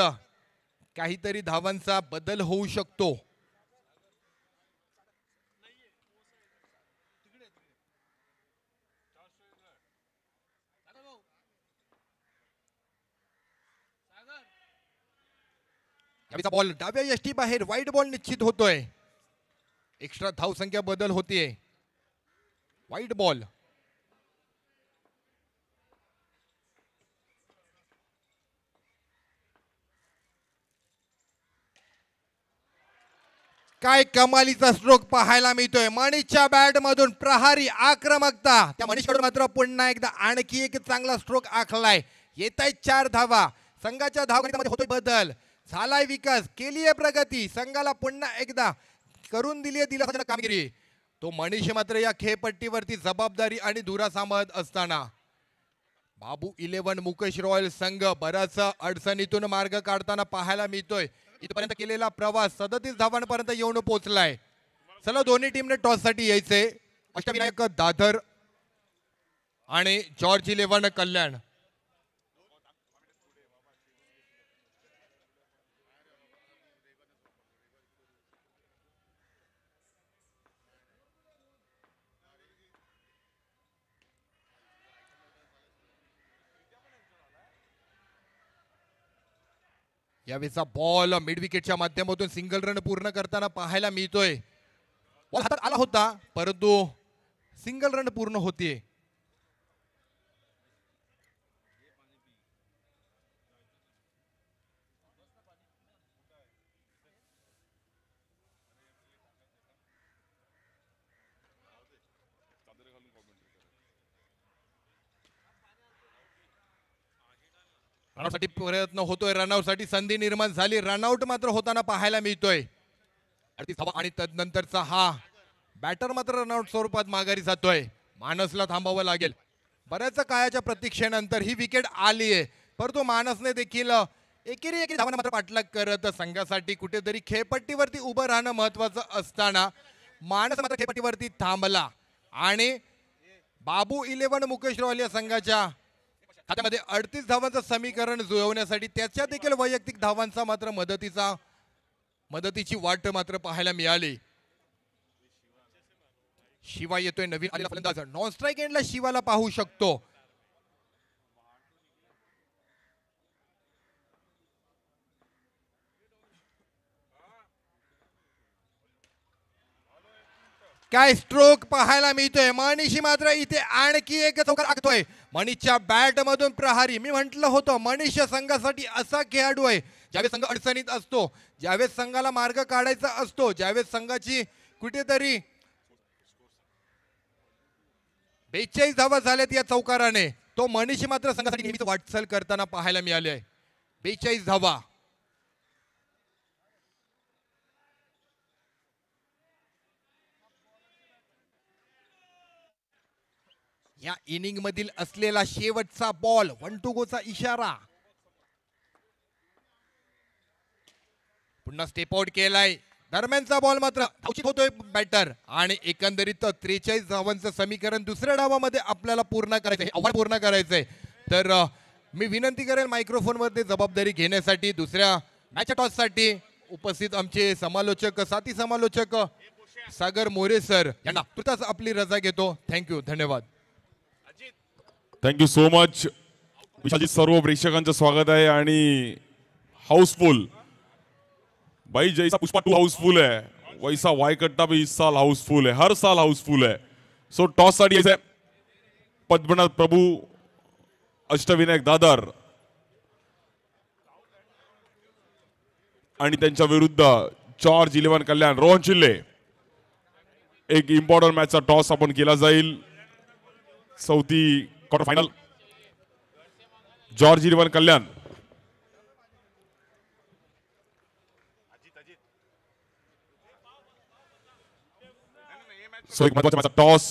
काहीतरी धावांचा बदल होऊ शकतो. त्यावेळेचा बॉल डाव्या यष्टी बाहेर, वाईट बॉल निश्चित होतोय. एक्स्ट्रा धावसंख्या बदल होतीये. वाईट बॉल. काय कमालीचा स्ट्रोक पाहायला मिळतोय. मनीषच्या बॅट मधून प्रहारी आक्रमकता. त्या मनीषकडून मात्र पुन्हा एकदा आणखी एक चांगला स्ट्रोक आखलाय. येत आहेत 4 धावा. संघाच्या धावगणितामध्ये होतोय बदल, झालाय विकास, केली आहे प्रगती. संघाला पुन्हा एकदा करून दिली आहे दिलासाजनक कामगिरी. तो मनीष मात्र या खेळपट्टीवरती जबाबदारी आणि धुरा सांभाळत असताना बाबू 11 मुकेश रॉयल संघ बराच अडचणीतून मार्ग काढताना पाहायला मिळतोय. इथपर्यंत केलेला प्रवास 37 धावांपर्यंत येऊन पोहोचलाय. चला दोन्ही टीमने टॉस साठी यायचे. अष्टविनायक दादर आणि जॉर्ज 11 कल्याण. यावेळेचा बॉल मिड विकेटच्या माध्यमातून सिंगल रन पूर्ण करताना पाहायला मिळतोय. बॉल हातात आला होता परंतु सिंगल रन पूर्ण होतीये. रनआउटसाठी प्रयत्न होतोय. रनआउटसाठी संधी निर्माण झाली. रनआउट मात्र होताना पाहायला मिळतोय. 38 धावा आणि तदनंतरचा हा बॅटर मात्र रनआउट स्वरूपात माघारी जातोय. मानसला थांबावं लागेल. बऱ्याच काळाच्या प्रतीक्षेनंतर ही विकेट आली आहे. परंतु मानसने देखील एकेरी धावांना मात्र पाठलाग करत संघासाठी कुठेतरी खेळपट्टीवरती उभं राहणं महत्वाचं असताना मानस मात्र खेळपट्टीवरती थांबला आणि बाबू 11 मुकेश रॉयल या संघाच्या खात्यामध्ये 38 धावांचं समीकरण जुळवण्यासाठी त्याच्या देखील वैयक्तिक धावांचा मात्र मदतीची वाट मात्र पाहायला मिळाली. शिवा येतोय नवीन आलेला फलंदाज. नॉन स्ट्राईक एंडला शिवाला पाहू शकतो. काय स्ट्रोक पाहायला मिळतोय. मनीष मात्र इथे आणखी एक चौकार आखतोय. मनीषच्या बॅट मधून प्रहारी. मी म्हटलं होतं मनीष संघासाठी असा खेळाडू आहे ज्यावेळेस संघ अडचणीत असतो, ज्यावेळेस संघाला मार्ग काढायचा असतो, ज्यावेळेस संघाची कुठेतरी 42 धावा झाल्यात या चौकाराने, तो मनीष मात्र संघासाठी नेहमीच वाटचाल करताना पाहायला मिळाले. 42 धावा. या इनिंग मधील असलेला शेवटचा बॉल. 1 to go चा इशारा. पुन्हा स्टेप आउट केलाय. दरम्यानचा बॉल मात्र औचित होतोय बॅटर आणि एकंदरीत 43 धावांचं समीकरण दुसऱ्या डावामध्ये आपल्याला पूर्ण करायचंय, आव्हान पूर्ण करायचंय. तर मी विनंती करेल मायक्रोफोन मध्ये जबाबदारी घेण्यासाठी दुसऱ्या मॅच टॉस साठी उपस्थित आमचे समालोचक, साथी समालोचक सागर मोरे सर यांना तुर्तास आपली रजा घेतो. थँक्यू, धन्यवाद. Thank you so much Vishal ji. सर्व प्रेक्षकांचं स्वागत आहे आणि हाऊसफुल भाई, जैसा पुष्पा 2 हाउसफुल है वैसा वायकट्टा भी इस साल हाउसफुल है, हर साल हाउसफुल है. सो टॉस साठी यायचंय पद्मनाथ प्रभू अष्टविनायक दादर आणि त्यांच्या विरुद्ध जॉर्ज 11 कल्याण रोहन चिल्ले. एक इम्पॉर्टंट मॅचचा टॉस आपण केला जाईल. चौथी क्वार्टर फायनल. जॉर्ज 11 कल्याण सो एक महत्वाचा मॅचचा टॉस.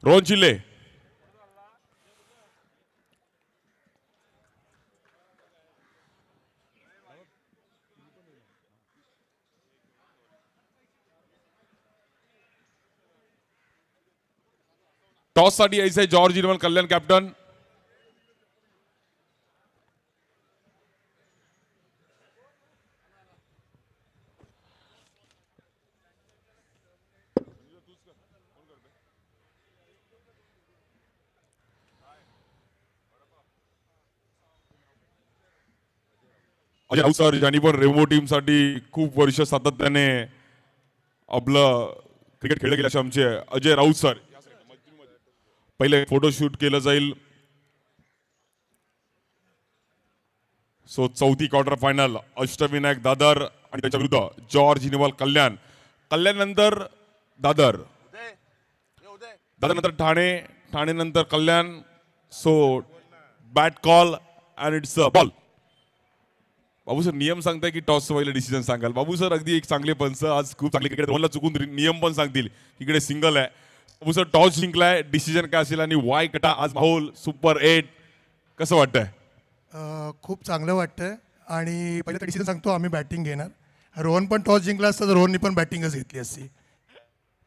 रोहन चिल्ले टॉस साठी यायचंय. जॉर्ज 11 कल्याण कॅप्टन. अजय राऊत सर ज्यांनी पण रेमो टीम साठी खूप वर्ष सातत्याने आपलं क्रिकेट खेळले गेले असे आमचे अजय राऊत सर. पहिले फोटोशूट केलं जाईल. सो चौथी क्वार्टर फायनल अष्टविनायक दादर आणि त्याच्या विरुद्ध जॉर्ज इनिवाल कल्याण. कल्याण नंतर दादर, दादर नंतर ठाणे, ठाणे नंतर Kalyan. So bat call and it's a ball. Babu sir नियम सांगताय की टॉस व्हायला डिसिजन सांगाल? बाबू सर अगदी एक चांगले पंच आज खूप चांगले क्रिकेट रोहनला चुकून नियम पण सांगतील इकडे सिंगल आहे. बाबू सर टॉस जिंकलाय, डिसिजन काय असेल आणि वाय कटा आज माहोल सुपर 8 कसं वाटतंय? खूप चांगलं वाटतंय आणि पहिलं तर डिसिजन सांगतो आम्ही बॅटिंग घेणार. रोहन पण टॉस जिंकला असता तर रोहननी पण बॅटिंगच घेतली असती.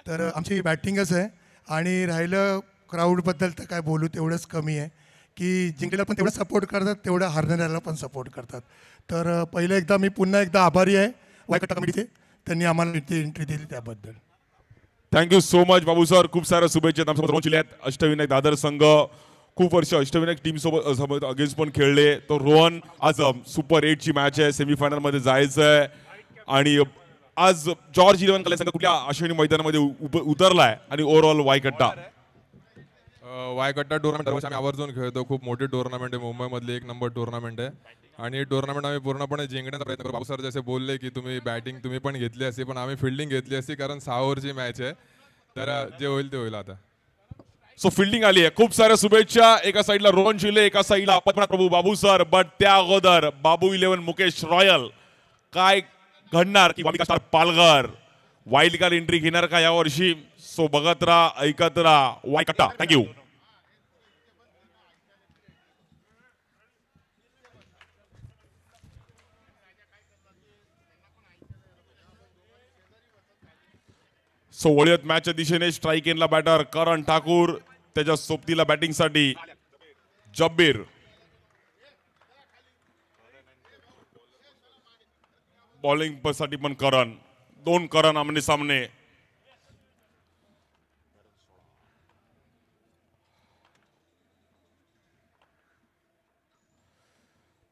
तर आमची बॅटिंगच आहे. आणि राहिलं क्राऊडबद्दल तर काय बोलू तेवढंच कमी आहे की जिंकलेला पण तेवढं सपोर्ट करतात तेवढं हारणाऱ्याला पण सपोर्ट करतात. तर पहिलं एकदा मी पुन्हा एकदा आभारी आहे वायकटा कमिटीचे, त्यांनी आम्हाला इथे एंट्री दिली त्याबद्दल. थँक्यू सो मच बाबू सर. खूप साऱ्या शुभेच्छा आमच्यासोबत रोहन चिले आहेत. अष्टविनायक दादर संघ खूप वर्ष अष्टविनायक टीम सोबत अगेन्स्ट पण खेळले. तो रोहन आज सुपर 8 ची मॅच आहे, सेमीफायनल मध्ये जायचं आहे. आणि आज जॉर्ज 11 कल्याण संघ कुठल्या अश्विनी मैदानामध्ये उतरलाय आणि ओव्हरऑल वायकट्टा वायकट्टा टुर्नामेंट दरवर्षी आम्ही आवर्जून खेळतो. खूप मोठी टुर्नामेंट आहे, मुंबईमधली 1 नंबर टुर्नामेंट आहे. आणि ही टुर्नामेंट आम्ही पूर्णपणे जिंकण्याचा प्रयत्न करू. बाबू सर जसे बोलले की तुम्ही बॅटिंग तुम्ही पण घेतली असती, पण आम्ही फिल्डिंग घेतली असती कारण 6 ओव्हरची मॅच आहे. तर जे होईल ते होईल आता. सो फिल्डिंग आली आहे. खूप साऱ्या शुभेच्छा. एका साईडला रोहन शिले, एका साईडला पद्मनाथ प्रभू बाबू सर. बट त्या अगोदर बाबू 11 मुकेश रॉयल काय घडणार की Wamiqa star Palghar wild card entry घेणार का यावर्षी? सो बघत राहा, ऐकत राहा. वायकट्टा. थँक्यू. सो वळीत मॅचच्या दिशेने स्ट्राईक एनला बॅटर करण ठाकूर, त्याच्या सोबतीला बॅटिंगसाठी जब्बीर. बॉलिंग साठी पण करण. 2 करण आमने सामने.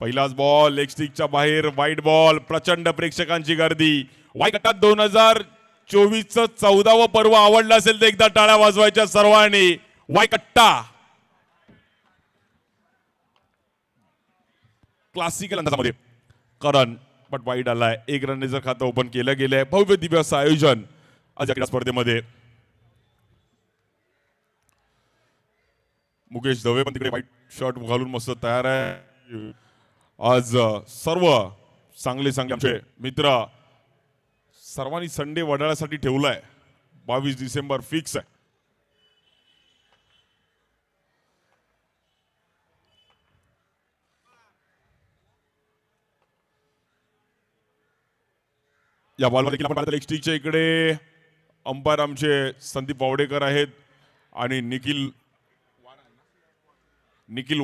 पहिलाच बॉल लेग स्टिकच्या बाहेर, वाईट बॉल. प्रचंड प्रेक्षकांची गर्दी. वायकट्टा 2024चं 14वं पर्व आवडलं असेल तर एकदा टाळ्या वाजवायच्या सर्वांनी. वायकट्टा क्लासिकल अंदाजामध्ये करण पण वाईट आलाय. 1 रनने जर खातं ओपन केलं गेलंय. भव्य दिव्य असं आयोजन आज या क्रीडा स्पर्धेमध्ये. मुकेश दवे पण तिकडे व्हाईट शर्ट घालून मस्त तयार आहे. आज सर्व चांगले आमचे मित्र सर्वांनी संडे वडाळ्यासाठी ठेवलाय. 22 डिसेंबर फिक्स आहे. या बॉलमध्ये देखील आपण पाहतो लेग स्टिकच्या इकडे अंपायर आमचे संदीप वावडेकर आहेत आणि निखिल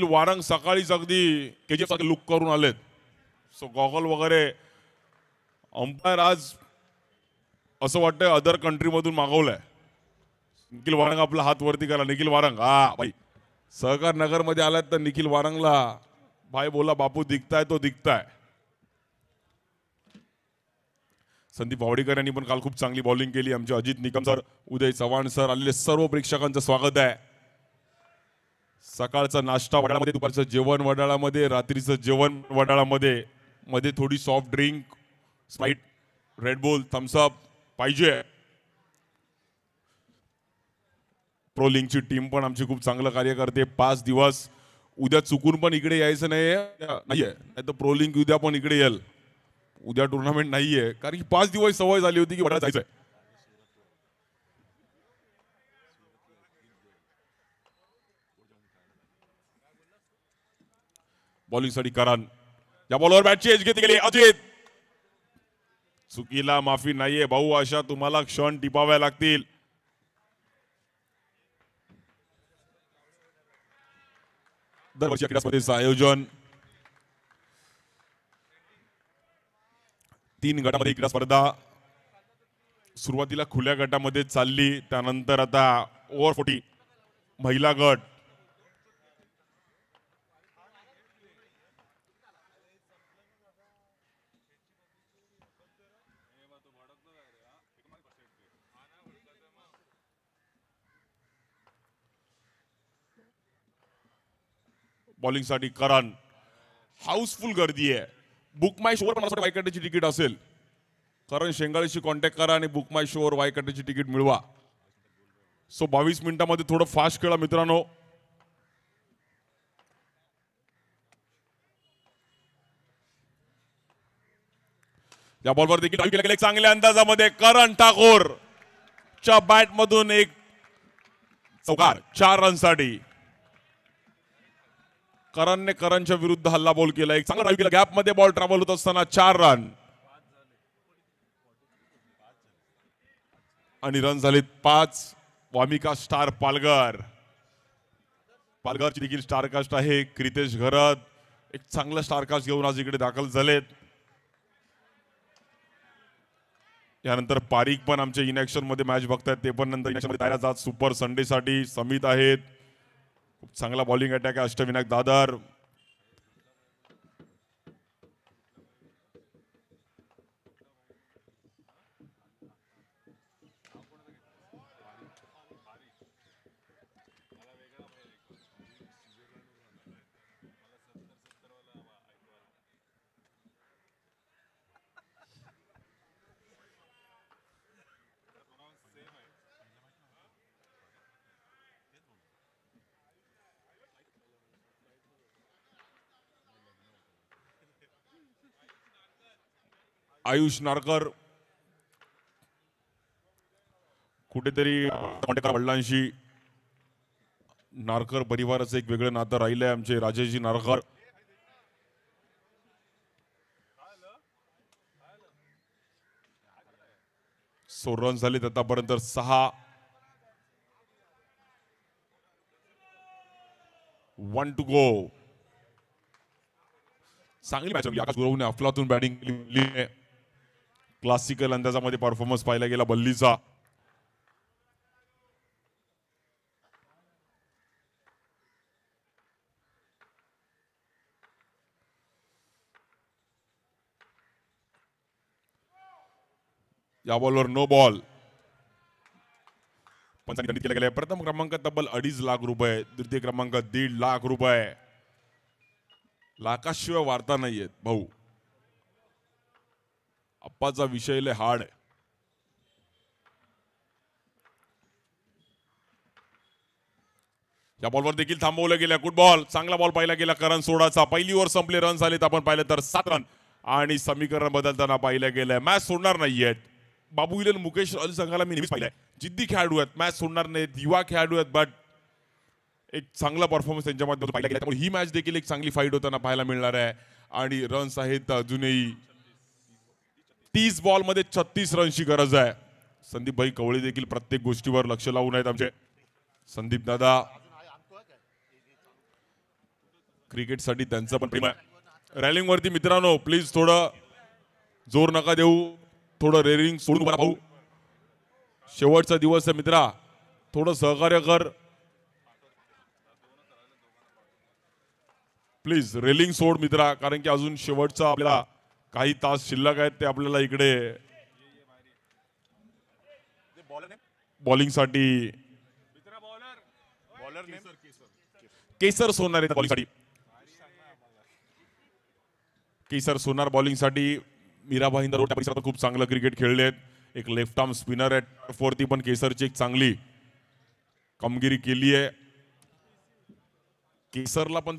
वारंग सकाळीच अगदी केजीएफ सारखे लुक करून आलेत. सो गॉगल वगैरे अंपायर आज असं वाटतंय अदर कंट्री मधून मागवलंय. निखिल वारंग आपला हात वरती करा. निखिल वारंग हा भाई सहकार नगर मध्ये आलात तर निखिल वारंगला भाई बोला बापू दिखताय तो दिखताय. संदीप वावडेकर यांनी पण काल खूप चांगली बॉलिंग केली. आमचे अजित निकम सर, उदय चव्हाण सर, आलेले सर्व प्रेक्षकांचं स्वागत आहे. सकाळचा नाश्ता वडाळामध्ये, दुपारचं जेवण वडाळामध्ये, रात्रीचं जेवण वडाळामध्ये, मध्ये थोडी soft drink, Sprite, Red Bull, Thums Up पाहिजे. प्रो लिंकची टीम पण आमची खूप चांगलं कार्य करते. 5 दिवस उद्या चुकून पण इकडे यायचं नाहीये. नाही तर प्रो लिंक उद्या पण इकडे येईल. उद्या टुर्नामेंट नाहीये कारण की 5 दिवस सवय झाली होती की वडाळा जायचंय. बॉलिंग साठी करण. या बॉलवर बॅटची एज घेतली गेली. अजित चुकीला माफी नाहीये भाऊ. अशा तुम्हाला क्षण टिपाव्या लागतील. दरवर्षी क्रीडा स्पर्धेचं आयोजन 3 गटामध्ये क्रीडा स्पर्धा सुरुवातीला खुल्या गटामध्ये चालली. त्यानंतर आता ओव्हर 40 महिला गट. बॉलिंगसाठी करण. हाऊसफुल गर्दी आहे. बुक माय शोवर पण असं वायकटेची तिकीट असेल. करण शेंगाळेशी कॉन्टॅक्ट करा आणि बुक माय शोवर वायकटेची तिकीट मिळवा. सो 22 मिनिटांमध्ये थोडं फास्ट खेळा मित्रांनो. या बॉलवर देखील डावी केला गेला एक चांगल्या अंदाजामध्ये करण ठाकूर च्या बॅट मधून एक चौकार 4 रनसाठी. करणने करणच्या विरुद्ध हल्ला बॉल केला. एक चांगला डावी केला गॅप मध्ये बॉल ट्रॅव्हल होत असताना 4 रन आणि रन झालेत 5. वामिका स्टार पालघर. पालघरची देखील स्टारकास्ट आहे. क्रितेश घरत एक चांगला स्टारकास्ट घेऊन आज इकडे दाखल झालेत. यानंतर पारिक पण आमच्या इनॅक्शन मध्ये मॅच बघतायत. ते पण नंतर इनॅक्शन मध्ये तयार जात. सुपर संडे साठी समित आहेत. खूप चांगला बॉलिंग अटॅक आहे अष्टविनायक दादर. आयुष नारकर कुठेतरी कॉन्टॅक्ट करा वडिलांशी. नारकर परिवाराचं एक वेगळं नातं राहिलंय. आमचे राजेशजी नारकर. सो रन झालेत आतापर्यंत 6. 1 to go. चांगली मॅच आकाश गुरवने अफलातून बॅटिंग केली. क्लासिकल अंदाजामध्ये परफॉर्मन्स पाहिला गेला बल्लीचा. या बॉलवर नो बॉल. पंचांनी दंडित केला गेला. प्रथम क्रमांक तब्बल 2.5 लाख रुपये. द्वितीय क्रमांक 1.5 लाख रुपये. लाखाशिवाय वार्ता नाहीयेत भाऊ. अप्पाचा विषय लय हार्ड आहे. या बॉलवर देखील थांबवलं गेलं. Good ball. चांगला बॉल पाहिला गेला करण सोडाचा. पहिली ओव्हर संपले. रन झालेत आपण पाहिलं तर 7 रन आणि समीकरण बदलताना पाहिलं गेलंय. मॅच सोडणार नाहीयेत. बाबू इलन मुकेश अली संघाला मी नेहमीच पाहिलंय. जिद्दी खेळाडू आहेत. मॅच सोडणार नाहीत. युवा खेळाडू आहेत. बट एक चांगला परफॉर्मन्स त्यांच्यामध्ये पाहिला गेला. त्यामुळे ही मॅच देखील एक चांगली फाईट होताना पाहायला मिळणार आहे. आणि रन्स आहेत अजूनही 30 बॉल मध्ये 36 रनची गरज आहे. संदीप भाई कवळे देखील प्रत्येक गोष्टीवर लक्ष लावून आहेत आमचे. संदीप दादा क्रिकेटसाठी त्यांचं पण प्रेम आहे. रॅलिंग वरती मित्रांनो प्लीज थोडं जोर नका देऊ. थोडं रेलिंग सोडून बघा भाऊ. शेवटचा दिवस आहे मित्रा. थोडं सहकार्य कर प्लीज. रेलिंग सोड मित्रा. कारण की अजून शेवटचा आपल्याला काही तास शिल्लक आहेत. ते आपल्याला इकडे बॉलिंग साठी केसर सोनार आहेत बॉलिंग साठी. केसर सोनार बॉलिंग साठी. मीरा भाईंदर रोड परिसरात खूप चांगलं क्रिकेट खेळलेत. एक लेफ्ट आर्म स्पिनर आहे. टर्फवरती पण केसरची एक चांगली कामगिरी केली आहे. केसरला पण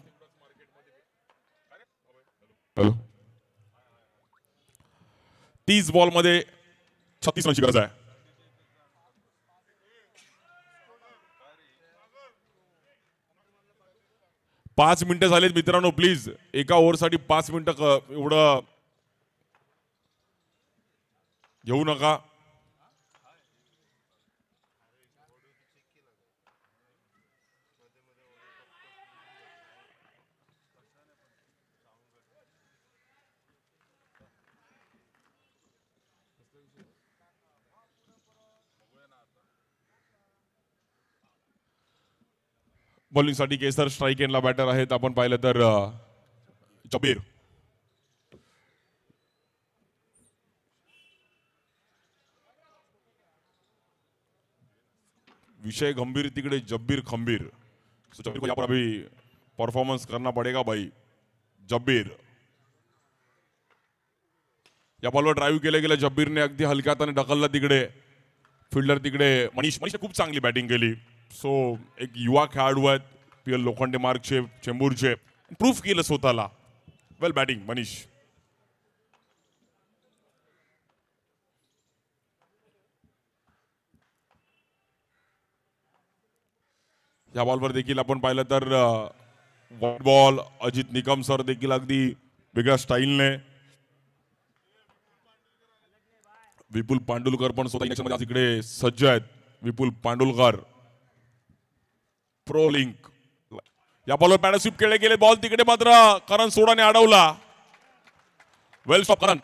30 बॉल मध्ये 36 रनची गरज आहे. पाच मिनिटं झालेत मित्रांनो. प्लीज एका ओव्हरसाठी 5 मिनिटं एवढं घेऊ नका. बॉलिंगसाठी केसर. स्ट्राईक एंडला बॅटर आहेत. आपण पाहिलं तर जबीर. विषय गंभीर तिकडे जब्बीर खंबीर. जब्बीर को यहाँ पर अभी परफॉर्मेंस करना पडेगा भाई. जब्बीर या बॉलवर ड्राईव्ह केलं गेलं. जब्बीरने अगदी हलक्या हाताने ढकलला तिकडे. फिल्डर तिकडे मनीषने खूप चांगली बॅटिंग केली. सो एक युवा खेळाडू आहेत PL लोखंडे मार्गचे चेंबूरचे. प्रूफ केलं स्वतःला. वेल बॅटिंग मनीष. या बॉलवर देखील आपण पाहिलं तर white ball. Ajit Nikam sir देखील अगदी वेगळ्या स्टाईलने. विपुल पांडुलकर पण स्वतः इलेक्शनमध्ये आज इकडे सज्ज आहेत. विपुल पांडुलकर प्रो लिंक. या बॉलवर पॅडल स्वीप केले गेले. बॉल तिकडे मात्र करण सोडाने अडवला. वेल स्टॉप करण.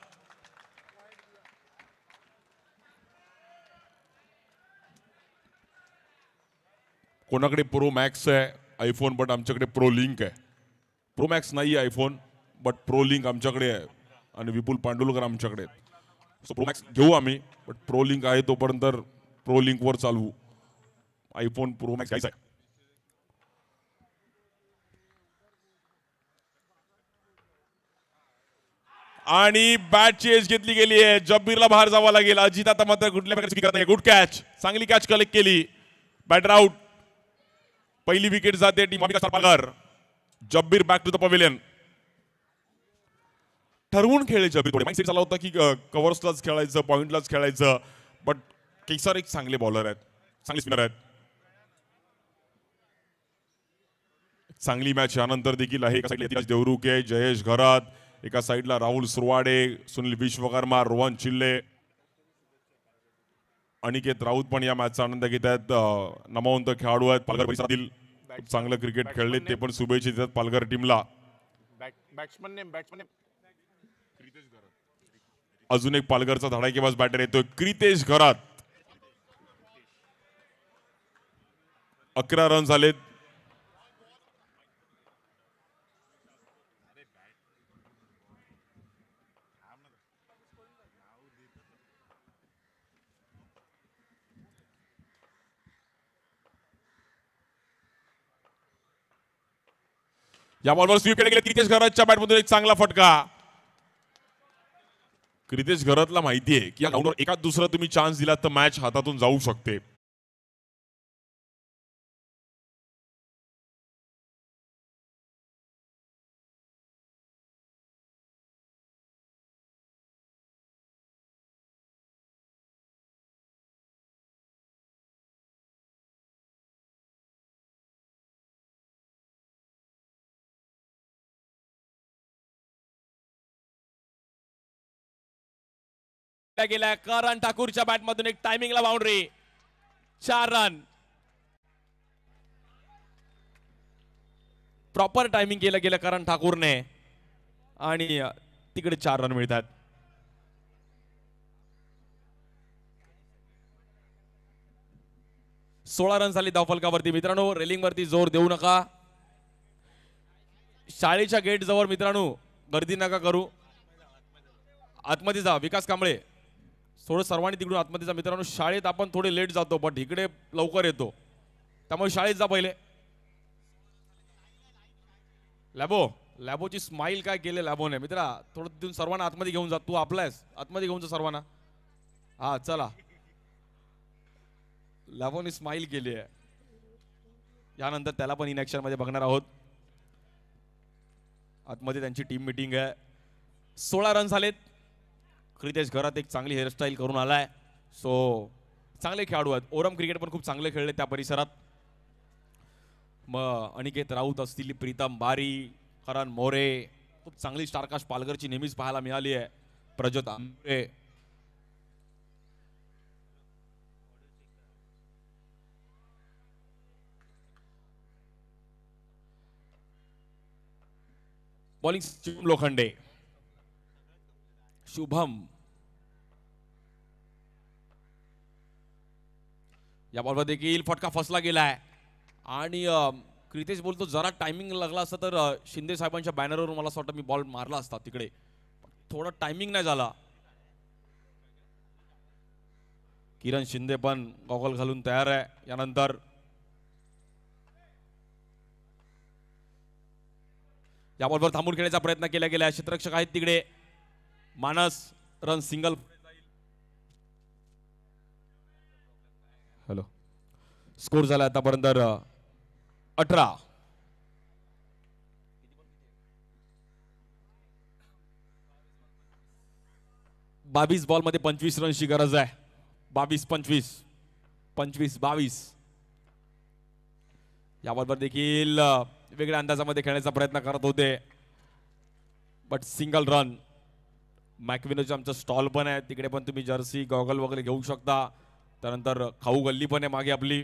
कोणाकडे प्रो मॅक्स आहे आयफोन बट आमच्याकडे प्रो लिंक आहे. प्रो मॅक्स नाही आहे आयफोन बट प्रो लिंक आमच्याकडे आहे. आणि विपुल पांडुलकर आमच्याकडे आहेत. सो प्रो मॅक्स घेऊ आम्ही बट प्रो लिंक आहे तोपर्यंत प्रो लिंकवर चालवू. आयफोन प्रो मॅक्स घ्यायचा आहे. आणि बॅट चेज घेतली गेली आहे. जब्बीरला बाहेर जावं लागेल. अजित आता मात्र कुठल्या प्रकारची करत आहे. Good catch. चांगली कॅच कलेक्ट केली. Batter out. पहिली विकेट जाते team Palghar. Jabbir back to the pavilion. ठरवून खेळले जब्बीर. थोडे माइंडसेट झाला होता की कव्हर्सलाच खेळायचं, पॉइंटलाच खेळायचं. बट केसर एक चांगले बॉलर आहेत, चांगले स्पिनर आहेत. चांगली मॅच यानंतर देखील आहे. एका साईडला देवरुखे, जयेश घरात, एका साईडला राहुल सुरवाडे, सुनील विश्वकर्मा, रोहन चिल्ले, अनिकेत राऊत पण या मॅचचा आनंद घेत आहेत. नामवंत खेळाडू आहेत पालघर परिसरातील. खूप चांगलं क्रिकेट खेळले ते पण शुभेच्छा देतात पालघर टीमला. अजून एक पालघरचा धडाकेबाज बॅटर येतोय क्रितेश घरात. 11 रन झालेत. या बॉलवर स्वीप केले गेले. क्रितेश घरातच्या बॅटमधून एक चांगला फटका. क्रितेश घरातला माहितीये की या ग्राउंडवर एकाच दुसरा तुम्ही चान्स दिला तर मॅच हातातून जाऊ शकते. गेला करण ठाकूरच्या बॅट मधून एक टायमिंगला बाउंड्री. 4 रन. प्रॉपर टायमिंग केलं गेलं करण ठाकूरने आणि तिकडे 4 रन मिळतात. सोळा रन झाली धावफलकावरती. मित्रांनो रेलिंग वरती जोर देऊ नका. शाळेच्या गेट जवळ मित्रांनो गर्दी नका करू. आतमध्ये जा. विकास कांबळे थोडं सर्वांनी तिकडून आतमध्ये जा. मित्रांनो शाळेत आपण थोडे लेट जातो बट इकडे लवकर येतो त्यामुळे शाळेत जा पहिले. लॅबोची स्माइल काय केले लॅबोने. मित्रा थोडं तिथून सर्वांना आतमध्ये घेऊन जा. तू आपलायस आतमध्ये घेऊन जा सर्वांना. हा चला. लॅबोने स्माइल केली आहे. यानंतर त्याला पण इन ऍक्शन मध्ये बघणार आहोत. आतमध्ये त्यांची टीम मीटिंग आहे. 16 रन झालेत. क्रितेश घरात एक चांगली हेअरस्टाईल करून आलाय. सो चांगले खेळाडू आहेत. ओरम क्रिकेट पण खूप चांगले खेळले त्या परिसरात. मग अनिकेत राऊत असतील, प्रीतम बारी, करण मोरे, खूप चांगली स्टारकास्ट पालघरची नेहमीच पाहायला मिळाली आहे. प्रज्योत आंबे, बॉलिंग लोखंडे, शुभम. या बॉलवर देखील फटका फसला गेलाय आणि क्रितेश बोलतो जरा टायमिंग लागला असता तर शिंदे साहेबांच्या बॅनरवर मला असं वाटतं मी बॉल मारला असता तिकडे. थोडा टायमिंग नाही झाला. किरण शिंदे पण गॉगल घालून तयार आहे. यानंतर या बॉलवर थांबून खेळण्याचा प्रयत्न केला गेला. क्षेत्ररक्षक आहेत तिकडे. मानस रन सिंगल. हॅलो, स्कोर झाला आतापर्यंत 18. 22 बॉल मध्ये 25 रनची गरज आहे. 22-25, 25-22. याबरोबर देखील वेगळ्या अंदाजामध्ये खेळण्याचा प्रयत्न करत होते, बट सिंगल रन. मॅकविनोचं आमचं स्टॉल पण आहे तिकडे, पण तुम्ही जर्सी गॉगल वगैरे घेऊ शकता. त्यानंतर खाऊ गल्ली पण आहे मागे आपली.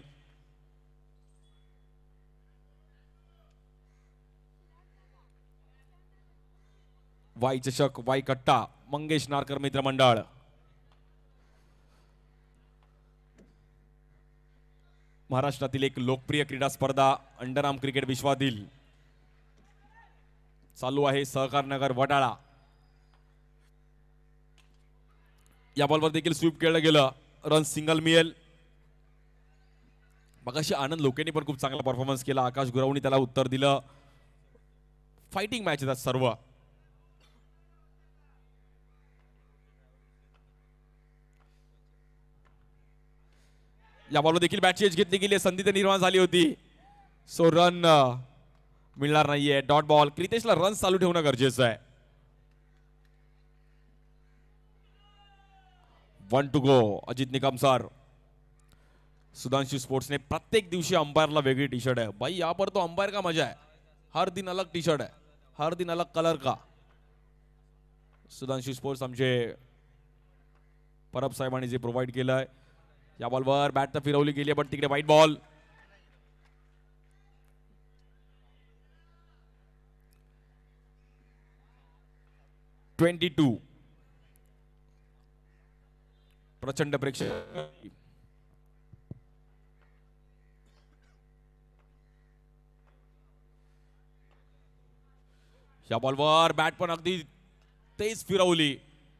वाई चषक, वाई कट्टा, मंगेश नारकर मित्रमंडळ. महाराष्ट्रातील एक लोकप्रिय क्रीडा स्पर्धा अंडरआर्म क्रिकेट विश्वातील चालू आहे. सहकार नगर वडाळा. या बॉलवर देखील स्वीप केलं गेलं. रन सिंगल मिळेल. मगाशी आनंद लोकेनी पण खूप चांगला परफॉर्मन्स केला. आकाश गुरावणी त्याला उत्तर दिलं. फायटिंग मॅच आहेत सर्व. या बॉलवर देखील बॅटची एज घेतली गेली. संधी तर निर्माण झाली होती. सो रन मिळणार नाहीये. Dot ball. क्रितेशला रन चालू ठेवणं गरजेचं आहे. 1 to go. Ajit Nikam sir. Sudhanshu स्पोर्ट्सने प्रत्येक दिवशी अंपायरला वेगळी टी शर्ट आहे. भाई यहाँ पर तो अंपायर का मजा है. हर दिन अलग टी शर्ट है, हर दिन अलग कलर का. सुधांशु स्पोर्ट्स आमचे परब साहेबांनी जे प्रोव्हाइड केलं आहे. या बॉलवर बॅट तर फिरवली गेली आहे, पण तिकडे वाईट बॉल. (22) प्रचंड प्रेक्षक. या बॉलवर बॅट पण अगदी तेज फिरवली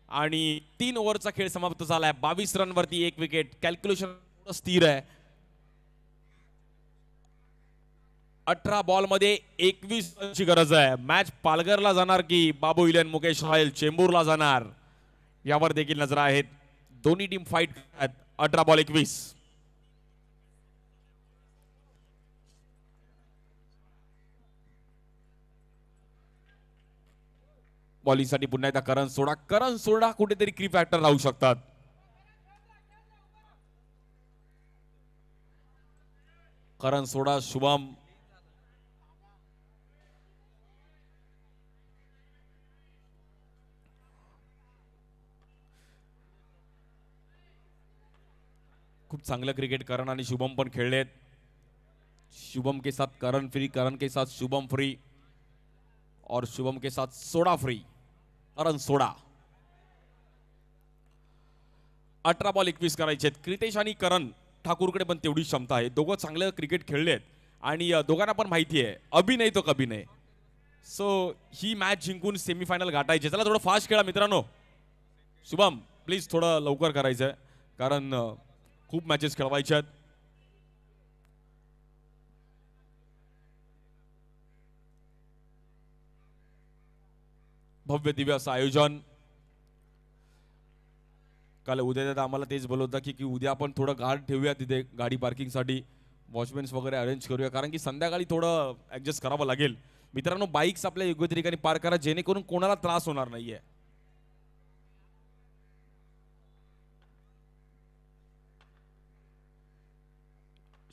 आणि 3 ओव्हरचा खेळ समाप्त झालाय. 22 रन वरती 1 विकेट. कॅल्क्युलेशन स्थिर आहे. 18 बॉल मध्ये 21 रनची गरज आहे. मॅच पालघरला जाणार की बाबू इलेन मुकेश रायल चेंबूरला जाणार यावर देखील नजर आहेत. दोन्ही टीम फाईट करतात. 18 बॉल 21. बॉलिंगसाठी पुन्हा एकदा करण सोडा कुठेतरी क्री फॅक्टर राहू शकतात. करण सोडा, शुभम. खूप चांगलं क्रिकेट करण आणि शुभम पण खेळलेत. शुभम के साथ करण फ्री, करण के साथ शुभम फ्री और शुभम के साथ सोडा फ्री. करण सोडा. 18 बॉल 21 करायचे आहेत. क्रितेश आणि करण ठाकूरकडे पण तेवढीच क्षमता आहे. दोघं चांगलं क्रिकेट खेळलेत आणि दोघांना पण माहिती आहे अभी नाही तो कभी नाही. सो ही मॅच जिंकून सेमीफायनल गाठायची. चला थोडं फास्ट खेळा मित्रांनो. शुभम प्लीज थोडं लवकर करायचं आहे, कारण खूप मॅचेस खेळवायच्या आहेत. भव्य दिव्य असं आयोजन. काल उद्या दादा आम्हाला तेच बोलत होता की उद्या आपण थोडं गार्ड ठेवूया तिथे गाडी पार्किंगसाठी. वॉचमॅन्स वगैरे अरेंज करूया, कारण की संध्याकाळी थोडं ऍडजस्ट करावं लागेल. मित्रांनो, बाईक्स आपल्या योग्य ठिकाणी पार्क करा जेणेकरून कोणाला त्रास होणार नाहीये.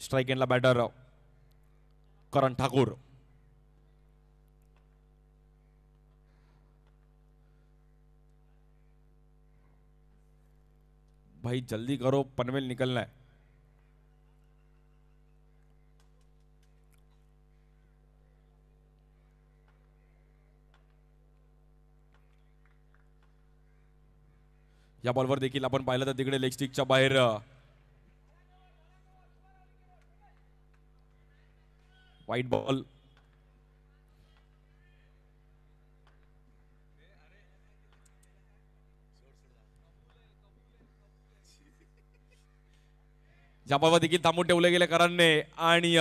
स्ट्राइक एंडला बॅटर करण ठाकूर. भाई जल्दी करो, पनवेल निकलना है. या बॉलवर देखील आपण पाहिलं तर तिकडे लेग स्टिकच्या बाहेर व्हाईट बॉल. या बॉलवर देखील थांबून ठेवले गेले करणने आणि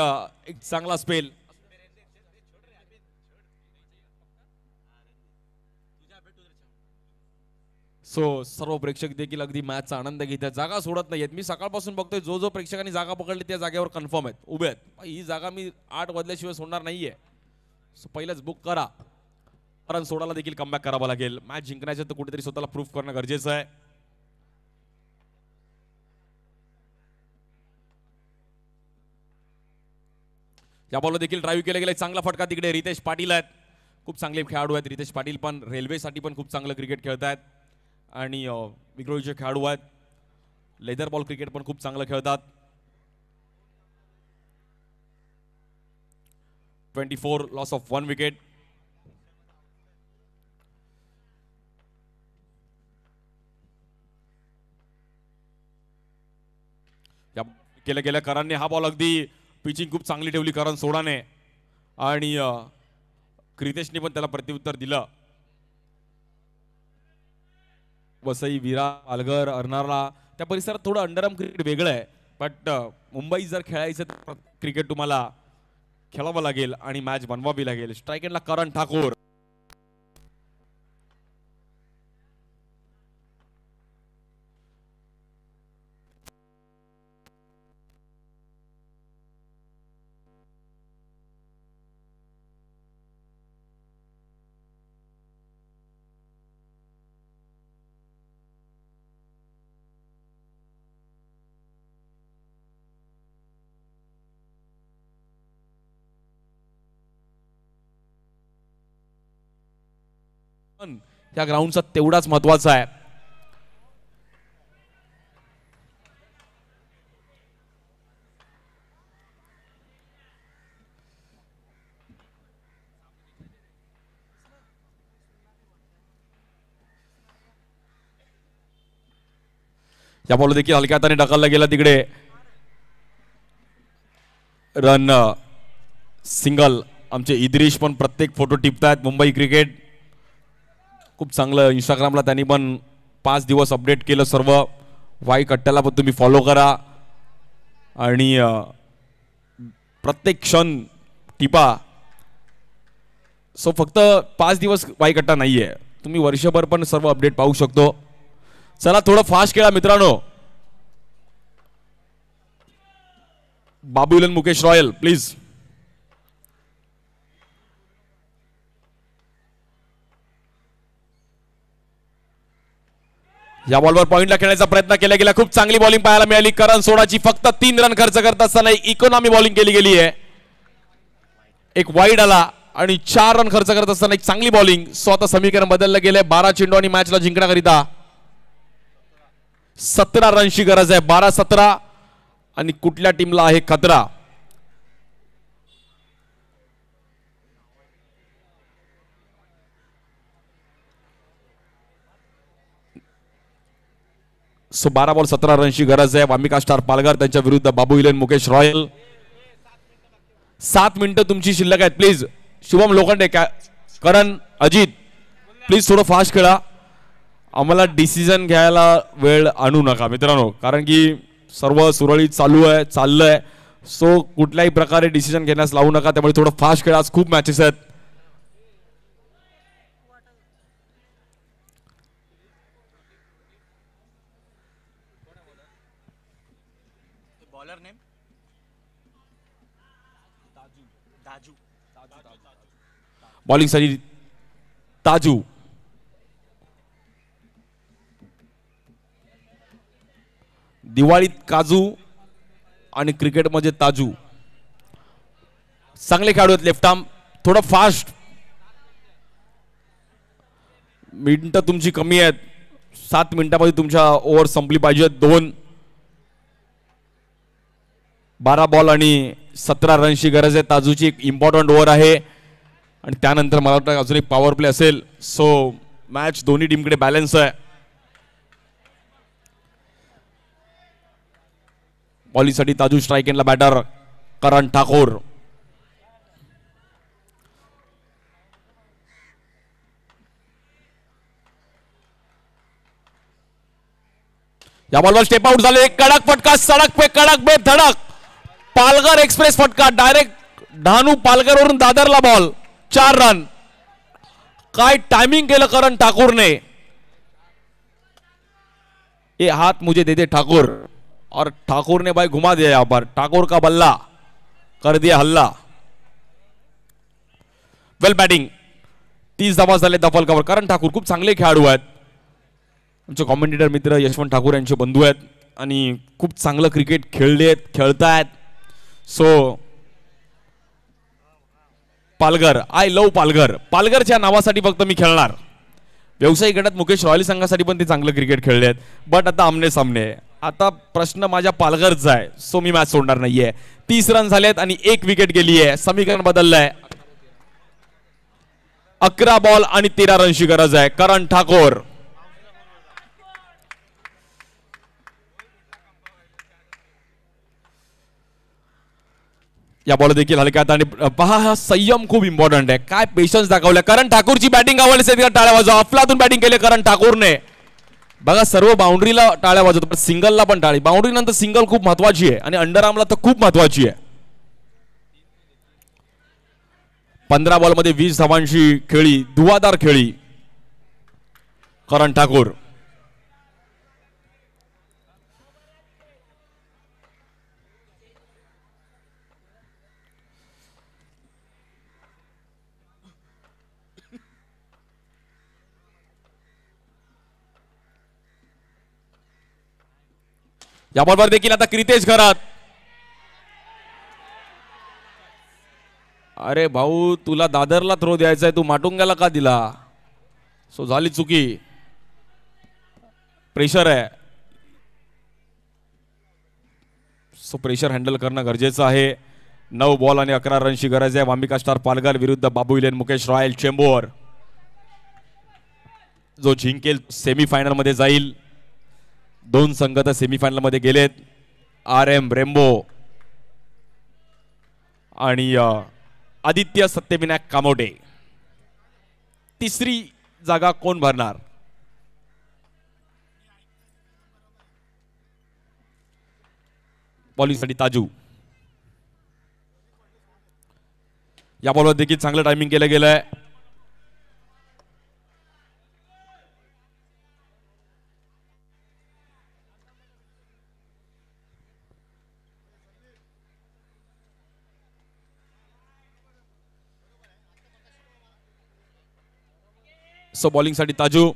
एक चांगला स्पेल. सो सर्व प्रेक्षक देखील अगदी मॅचचा आनंद घेत आहेत, जागा सोडत नाहीयेत. मी सकाळपासून बघतोय जो जो प्रेक्षकांनी जागा पकडली त्या जागेवर कन्फर्म आहेत, उभे आहेत. ही जागा मी 8 वाजल्याशिवाय सोडणार नाहीये. सो पहिलंच बुक करा, कारण सोडायला देखील कमबॅक करावं लागेल. मॅच जिंकण्याचं तर कुठेतरी स्वतःला प्रूफ करणं गरजेचं आहे. या बॉलवर देखील ड्राईव्ह केला गेला, चांगला फटका तिकडे. रितेश पाटील आहेत, खूप चांगले खेळाडू आहेत. रितेश पाटील पण रेल्वेसाठी पण खूप चांगलं क्रिकेट खेळत आहेत आणि विक्रोळीचे खेळाडू आहेत. लेदर बॉल क्रिकेट पण खूप चांगलं खेळतात. 24 लॉस ऑफ 1 विकेट. केलं गेलं करांनी हा बॉल अगदी पिचिंग खूप चांगली ठेवली करण सोडाने आणि क्रितेशने पण त्याला प्रत्युत्तर दिलं. वसई, विरा, पालघर, अर्नाळा त्या परिसरात थोडं अंडरआर्म क्रिकेट वेगळं आहे, बट मुंबई जर खेळायचं तर क्रिकेट तुम्हाला खेळावं लागेल आणि मॅच बनवावी लागेल. स्ट्राईक एंडला करण ठाकूर. या ग्राउंडचा तेवढाच महत्वाचा आहे. या बॉल देखील हलक्या हाताने ढकलला गेला तिकडे. Run single. आमचे इद्रिश पण प्रत्येक फोटो टिपतायत. मुंबई क्रिकेट खूप चांगलं. इंस्टाग्रामला त्यांनी पण 5 दिवस अपडेट केलं सर्व. वाई कट्ट्याला पण तुम्ही फॉलो करा आणि प्रत्येक क्षण टिपा. सो फक्त 5 दिवस वाई कट्टा नाहीये, तुम्ही वर्षभर पण सर्व अपडेट पाहू शकतो. चला थोडं फास्ट खेळा मित्रांनो. बाबूलन मुकेश रॉयल प्लीज. या बॉलवर पॉइंटला खेळण्याचा प्रयत्न केला गेला. खूप चांगली बॉलिंग पाहायला मिळाली. करण सोडाची फक्त 3 रन खर्च करत असताना इकॉनॉमी बॉलिंग केली गेली आहे. एक वाईड आला आणि 4 रन खर्च करत असताना एक चांगली बॉलिंग. स्वतः समीकरण बदललं गेलंय. 12 चेंडू आणि मॅचला जिंकण्याकरिता 17 रनची गरज आहे. 12-17 आणि कुठल्या टीमला आहे खतरा. सो 12 बॉल 17 रनची गरज आहे. वामिका स्टार पालघर त्यांच्या विरुद्ध बाबू इलेन मुकेश रॉयल. 7 मिनिटं तुमची शिल्लक आहेत. Please Shubham Lokhande, Karan, Ajit please थोडं फास्ट खेळा. आम्हाला डिसिजन घ्यायला वेळ आणू नका मित्रांनो, कारण की सर्व सुरळीत चाललंय. सो कुठल्याही प्रकारे डिसिजन घेण्यास लावू नका. त्यामुळे थोडं फास्ट खेळा. आज खूप मॅचेस आहेत. बॉलिंग साठी ताजू. दिवाळीत काजू आणि क्रिकेटमध्ये ताजू. चांगले खेळाडू आहेत. Left arm. थोडं फास्ट. मिनिटं तुमची कमी आहेत. 7 मिनिटांमध्ये तुमच्या ओव्हर संपली पाहिजे. 2 12 बॉल आणि 17 रनची गरज आहे. ताजूची एक इम्पॉर्टंट ओव्हर आहे आणि त्यानंतर मला वाटतं अजून एक पॉवर प्ले असेल. सो मॅच दोन्ही टीमकडे बॅलन्स आहे. बॉलिंगसाठी ताजू. स्ट्राईक एंडला बॅटर करण ठाकूर. या बॉलवर स्टेप आउट झाले. एक कडक फटका. सडक पे कडक पे धडक. पालघर एक्सप्रेस फटका. डायरेक्ट डहाणू पालघरवरून दादरला बॉल. 4 रन. काय टायमिंग केलं करण ठाकूरने. ये हाथ मुझे दे दे ठाकुर, और ठाकुर ने भाई घुमा दिया यहाँ पर, ठाकुर का बल्ला कर दिया हल्ला. वेल बॅटिंग, 30 धावा झाले दफल कव्हर. करण ठाकूर खूप चांगले खेळाडू आहेत. आमचे कॉमेंटेटर मित्र यशवंत ठाकूर यांचे बंधू आहेत आणि खूप चांगलं क्रिकेट खेळतायत. So Palghar, I love Palghar. पालघरच्या नावासाठी फक्त मी खेळणार. व्यावसायिक गटात मुकेश रॉयल संघासाठी पण ते चांगलं क्रिकेट खेळले आहेत. बट आता आमने सामने, आता प्रश्न माझ्या पालघरचा आहे. सो मी मॅच सोडणार नाहीये. 30 रन झालेत आणि 1 विकेट गेली आहे. समीकरण बदललंय. 11 बॉल आणि 13 रनची गरज आहे. करण ठाकूर या बॉल देखील हलक्यात. आणि पहा, हा संयम खूप इम्पॉर्टंट आहे. काय पेशन्स दाखवलं. करण ठाकूरची बॅटिंग आवडली असेल टाळ्या वाजवा. अफलातून बॅटिंग केली करण ठाकूरने. बघा, सर्व बाउंड्रीला टाळ्या वाजवतो, सिंगलला पण टाळी. बाउंड्री नंतर सिंगल खूप महत्वाची आहे आणि अंडरआर्मला तर खूप महत्वाची आहे. 15 बॉल मध्ये 20 धावांची खेळी, धुवाधार खेळी करण ठाकूर. या बॉलवर देखील आता क्रितेश घरात. अरे भाऊ, तुला दादरला थ्रो द्यायचा आहे, तू माटुंग्याला का दिला. सो झाली चुकी. प्रेशर आहे. सो प्रेशर हँडल करणं गरजेचं आहे. 9 बॉल आणि 11 रनची गरज आहे. वांबिका स्टार पालघर विरुद्ध बाबू इलेन मुकेश रॉयल चेंबूर. जो जिंकेल सेमीफायनल मध्ये जाईल. 2 संघ तर सेमीफायनल मध्ये गेलेत, RM रेम्बो आणि आदित्य सत्यविनायक कामोटे. तिसरी जागा कोण भरणार. बॉलिंगसाठी ताजू. या बॉलवर देखील चांगलं टायमिंग केलं गेलंय. सो बॉलिंग साठी ताजू.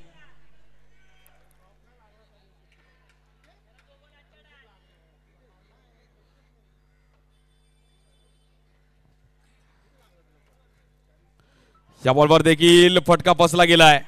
या बॉलवर देखील फटका फसला गेलाय.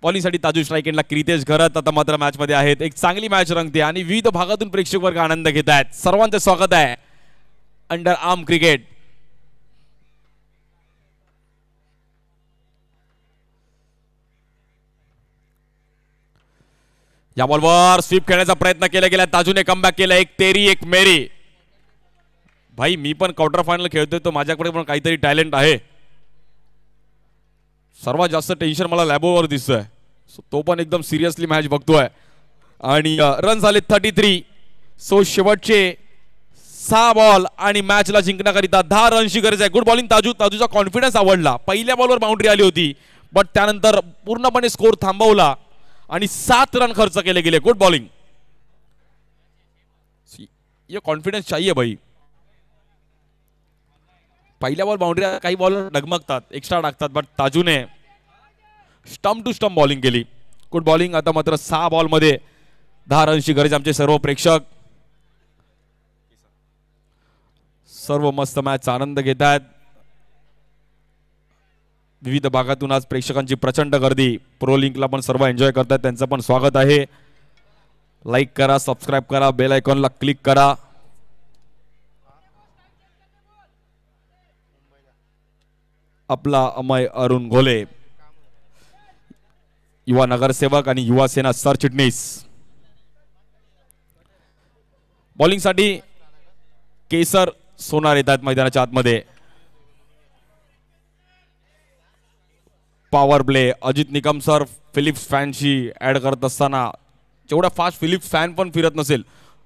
बॉलिंगसाठी ताजू स्ट्राईक एंडला क्रितेश घरत आता मात्र मॅच मध्ये आहेत. एक चांगली मॅच रंगते आणि विविध भागातून प्रेक्षक वर्ग आनंद घेत आहेत. सर्वांचे स्वागत आहे अंडर आर्म क्रिकेट. या बॉलवर स्वीप खेळण्याचा प्रयत्न केला गेला. ताजूने कमबॅक केला. 1 तेरी 1 मेरी. भाई, मी पण क्वार्टर फायनल खेळतोय, तो माझ्याकडे पण काहीतरी टॅलेंट आहे. सर्वात जास्त टेन्शन मला लॅबोवर दिसतंय. तो पण एकदम सिरियसली मॅच बघतोय. आणि रन झाले 33. सो शेवटचे 6 बॉल आणि मॅचला जिंकण्याकरिता 10 रनची गरज आहे. Good bowling Taju. ताजूचा कॉन्फिडन्स आवडला. पहिल्या बॉलवर बाउंड्री आली होती, बट त्यानंतर पूर्णपणे स्कोर थांबवला आणि 7 रन खर्च केले गेले. Good bowling. ये कॉन्फिडन्स चाहिए भाई. पहिल्या बॉल बाउंड्री, काही बॉल डगमगतात, एक्स्ट्रा टाकतात, बट ताजूने स्टंप टू स्टंप बॉलिंग केली. Good bowling. आता मात्र 6 बॉल मध्ये 10 रनची गरज. आमचे सर्व प्रेक्षक सर्व मस्त मॅचचा आनंद घेत आहेत. विविध भागातून आज प्रेक्षकांची प्रचंड गर्दी. प्रो लिंकला पण सर्व एन्जॉय करतात, त्यांचं पण स्वागत आहे. लाईक करा, सबस्क्राईब करा, बेल आयकॉनला क्लिक करा. आपला अमय अरुण घोले, युवा नगरसेवक आणि युवा सेना सरचिटणीस. बॉलिंगसाठी केसर सोनार येतात मैदानाच्या आतमध्ये. Power play Ajit Nikam sir Phillips फॅनशी ऍड करत असताना जेवढा फास्ट फिलिप्स फॅन पण फिरत नसेल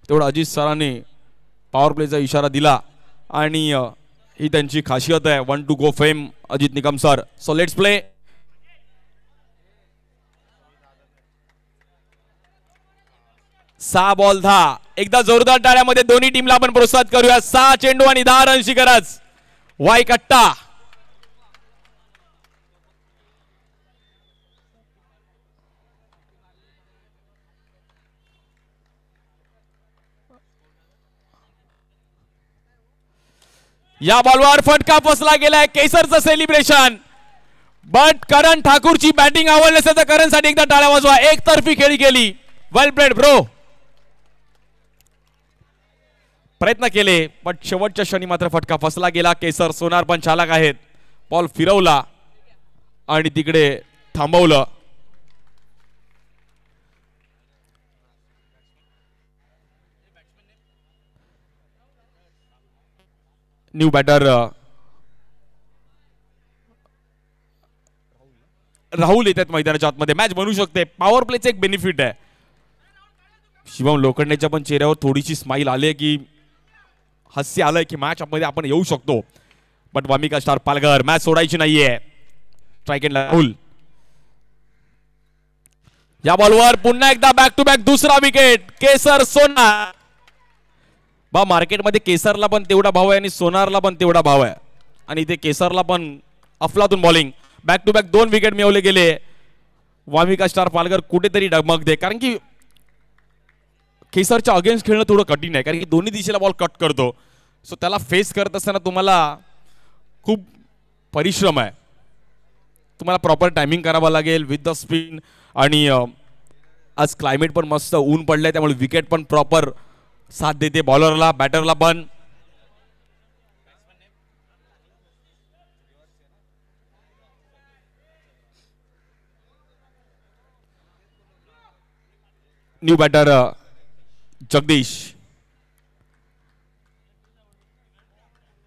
तेवढा अजित सरांनी पॉवर प्लेचा इशारा दिला आणि ही त्यांची खासियत आहे. 1 to go fame Ajit Nikam sir. So let's play. सहा बॉल 10. एकदा जोरदार टाळ्यामध्ये दोन्ही टीमला आपण प्रोत्साहित करूया. 6 चेंडू आणि 10 रनची गरज. वाय कट्टा. या बॉलवर फटका फसला गेलाय. केसरचं सेलिब्रेशन. बट करण ठाकूरची बॅटिंग आवडली असेल तर करणसाठी एकदा टाळ्या वाजवा. एकतर्फी खेळी केली. वेल प्लेड ब्रो. प्रयत्न केले पण शेवटच्या क्षणी मात्र फटका फसला गेला. केसर सोनार पण चालाक आहेत. बॉल फिरवला आणि तिकडे थांबवलं. न्यू बॅटर राहुल येतात मैदानाच्या आतमध्ये. मॅच बनवू शकते. पॉवर प्लेचं एक बेनिफिट आहे. शिवम लोखंडेच्या पण चेहऱ्यावर थोडीशी स्माइल आली की हास्य आलंय की मॅच मध्ये आपण येऊ शकतो. But Wamiqa star Palghar match सोडायची नाहीये. Strike end Rahul. या बॉलवर पुन्हा एकदा बॅक टू बॅक दुसरा विकेट. केसर सोनार. बा मार्केटमध्ये केसरला पण तेवढा भाव आहे आणि सोनारला पण तेवढा भाव आहे आणि इथे केसरला पण अफलातून bowling. Back to back 2 wicket मिळवले गेले. वामिका स्टार पालघर कुठेतरी डगमगते कारण की केसरच्या अगेन्स्ट खेळणं थोडं कठीण आहे कारण की दोन्ही दिशेला बॉल कट करतो. सो त्याला फेस करत असताना तुम्हाला खूप परिश्रम आहे. तुम्हाला प्रॉपर टायमिंग करावं लागेल विथ द स्पिन आणि आज क्लायमेट पण मस्त ऊन पडलंय त्यामुळे विकेट पण प्रॉपर साथ देते बॉलरला बॅटरला पण. New batter Jagdish.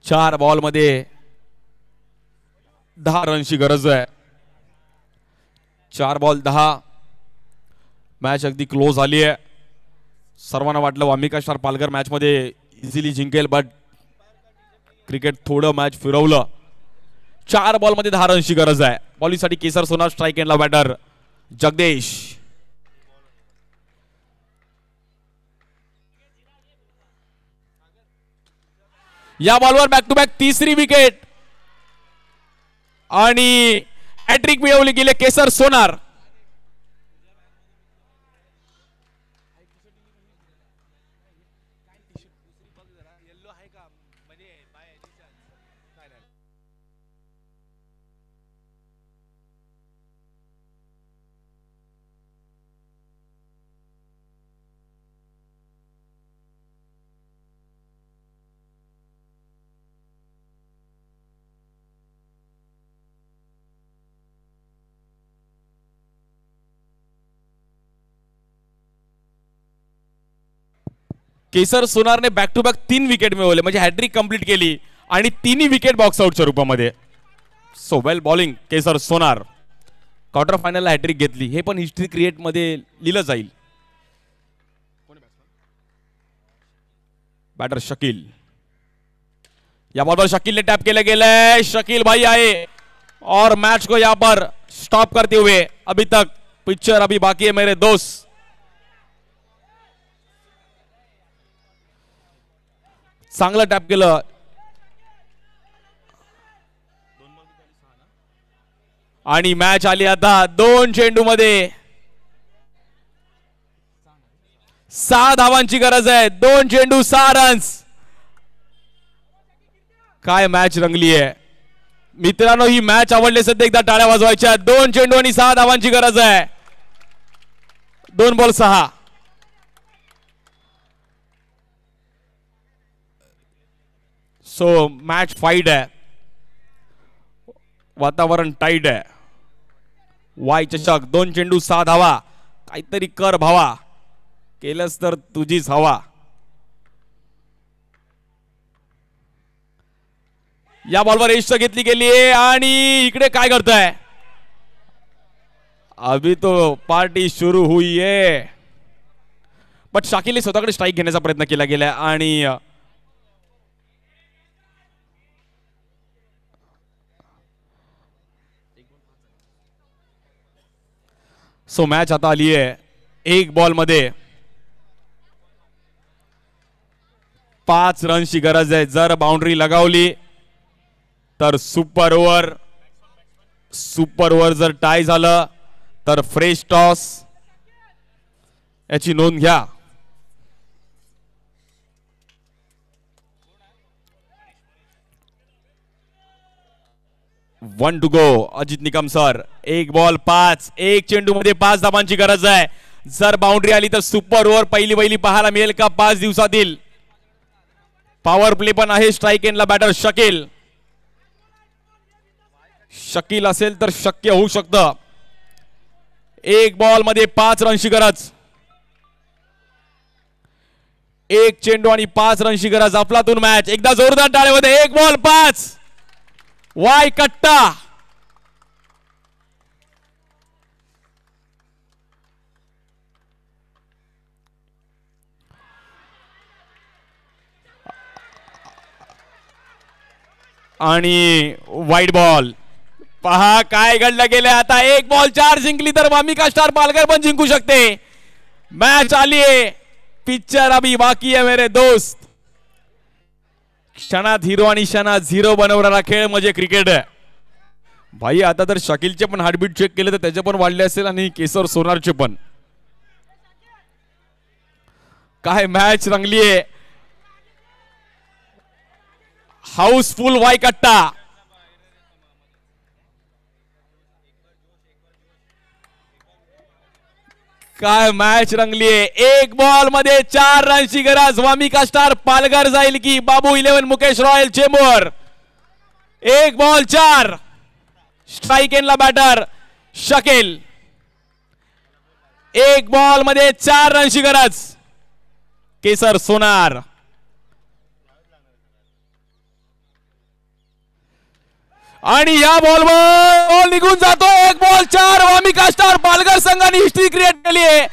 4 बॉल मध्ये 10 रनची गरज आहे. 4 बॉल 10. मॅच अगदी क्लोज आली आहे. सर्वांना वाटलं वामिका स्टार पालघर मॅच मध्ये इझिली जिंकेल बट क्रिकेट थोडं मॅच फिरवलं. 4 बॉल मध्ये 10 रनची गरज आहे. बॉलिंगसाठी केसर सोनार. स्ट्राइक एंडला बॅटर जगदीश. या बॉलवर बॅक टू बॅक तिसरी विकेट आणि हॅट्रिक मिळवली गेली केसर सोनार. केसर सोनारने बॅक टू बॅक 3 विकेट मिळवले म्हणजे हॅट्रिक कंप्लीट केली आणि 3ही विकेट बॉक्स आउटच्या रूपामध्ये. सो वेल बॉलिंग केसर सोनार. क्वार्टर फायनलला हॅट्रिक घेतली. हे पण हिस्ट्री क्रिएट मध्ये लिहिलं जाईल. बॅटर शकील. या बॉलवर शकीलने टॅप केले गेले. शकील भाई आए और मैच को यहां पर स्टॉप करते हुए अभी तक पिक्चर अभी बाकी है मेरे दोस्त. चांगलं टॅप केलं. आणि मॅच आली आता 2 चेंडू मध्ये 6 धावांची गरज आहे. 2 चेंडू 6 रन्स. काय मॅच रंगली आहे मित्रांनो. ही मॅच आवडली असेल तर एकदा टाळ्या वाजवायच्या. 2 चेंडू आणि 6 धावांची गरज आहे. 2 बॉल 6. सो मॅच फाईट आहे. वातावरण टाईट आहे. वाय चषक 2 चेंडू 6 धावा. काहीतरी कर भावा. केलंस तर तुझीच हवा. या बॉलवर एज घेतली गेली आहे आणि इकडे काय करताय अभी तो पार्टी सुरू हुई है बट शाकिलने स्वतःकडे स्ट्राईक घेण्याचा प्रयत्न केला गेला आणि सो मॅच आता आली आहे एक बॉल मध्ये 5 रनची गरज आहे जर बाउंड्री लगावली तर सुपर ओव्हर जर टाय झालं तर फ्रेश टॉस याची नोंद घ्या. One two go. Ajit Nikam sir एक बॉल 5 एक चेंडू मध्ये 5 धावांची गरज आहे. जर बाउंड्री आली तर सुपर ओव्हर पहिली पाहायला मिळेल का 5 दिवसातील. पॉवर प्ले पण आहे. स्ट्राईक एंडला बॅटर शकील असेल तर शक्य होऊ शकतं. एक बॉल मध्ये 5 रनची गरज. एक चेंडू आणि 5 रनची गरज. अफलातून मॅच. एकदा जोरदार टाळ्यामध्ये. एक बॉल 5 वाय कट्टा. आणि वाईट बॉल. पहा काय घडलं गेलं. आता एक बॉल 4 जिंकली तर वामिका स्टार पालघर पण जिंकू शकते. मॅच आली आहे. पिक्चर अभी बाकी है मेरे दोस्त. क्षणात हिरो आणि क्षणात झिरो बनवणारा खेळ म्हणजे क्रिकेट आहे भाई. आता तर शकीलचे पण हार्टबीट चेक केले तर त्याचे पण वाढले असेल आणि केसर सोनारचे पण. काय मॅच रंगली आहे. हाऊसफुल वायकट्टा. काय मॅच रंगली आहे. एक बॉल मध्ये 4 रनची गरज. वामिका स्टार पालघर जाईल की बाबू 11 मुकेश रॉयल चेंबूर. एक बॉल 4. स्ट्राईक एंडला बॅटर शकील. एक बॉल मध्ये 4 रनची गरज. केसर सोनार. आणि या बॉलवर बॉल निघून जातो. एक बॉल 4. वामिका स्टार पालघर संघाने हिस्ट्री क्रिएट केली आहे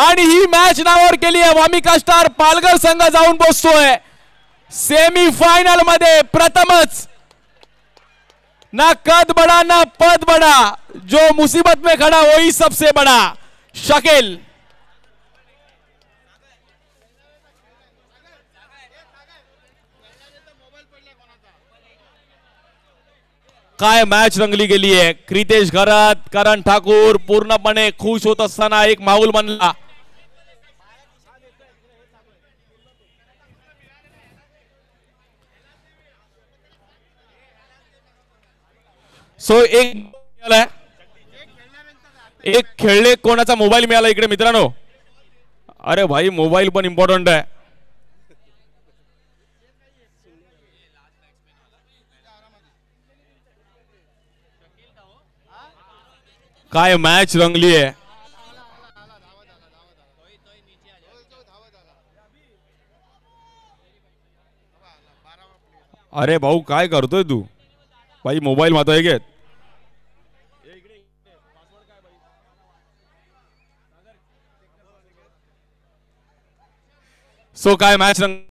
आणि ही मॅच नावावर केली आहे. वामिका स्टार पालघर संघ जाऊन पोहोचतोय सेमी फायनल मध्ये. प्रथमच ना कद बडा ना पद बडा. जो मुसीबत में खड़ा वही सबसे बडा. शकील. काय मॅच रंगली गेली आहे. क्रितेश घरात करण ठाकूर पूर्णपणे खुश होत असताना एक माऊल बनला. सो एक खेळले कोणाचा मोबाईल मिळाला इकडे मित्रांनो. अरे भाई मोबाईल पण इम्पॉर्टंट आहे. काय मॅच रंगली आहे. अरे भाऊ काय करतोय तू भाई. मोबाईल मात्र घेत. सो काय मॅच रंग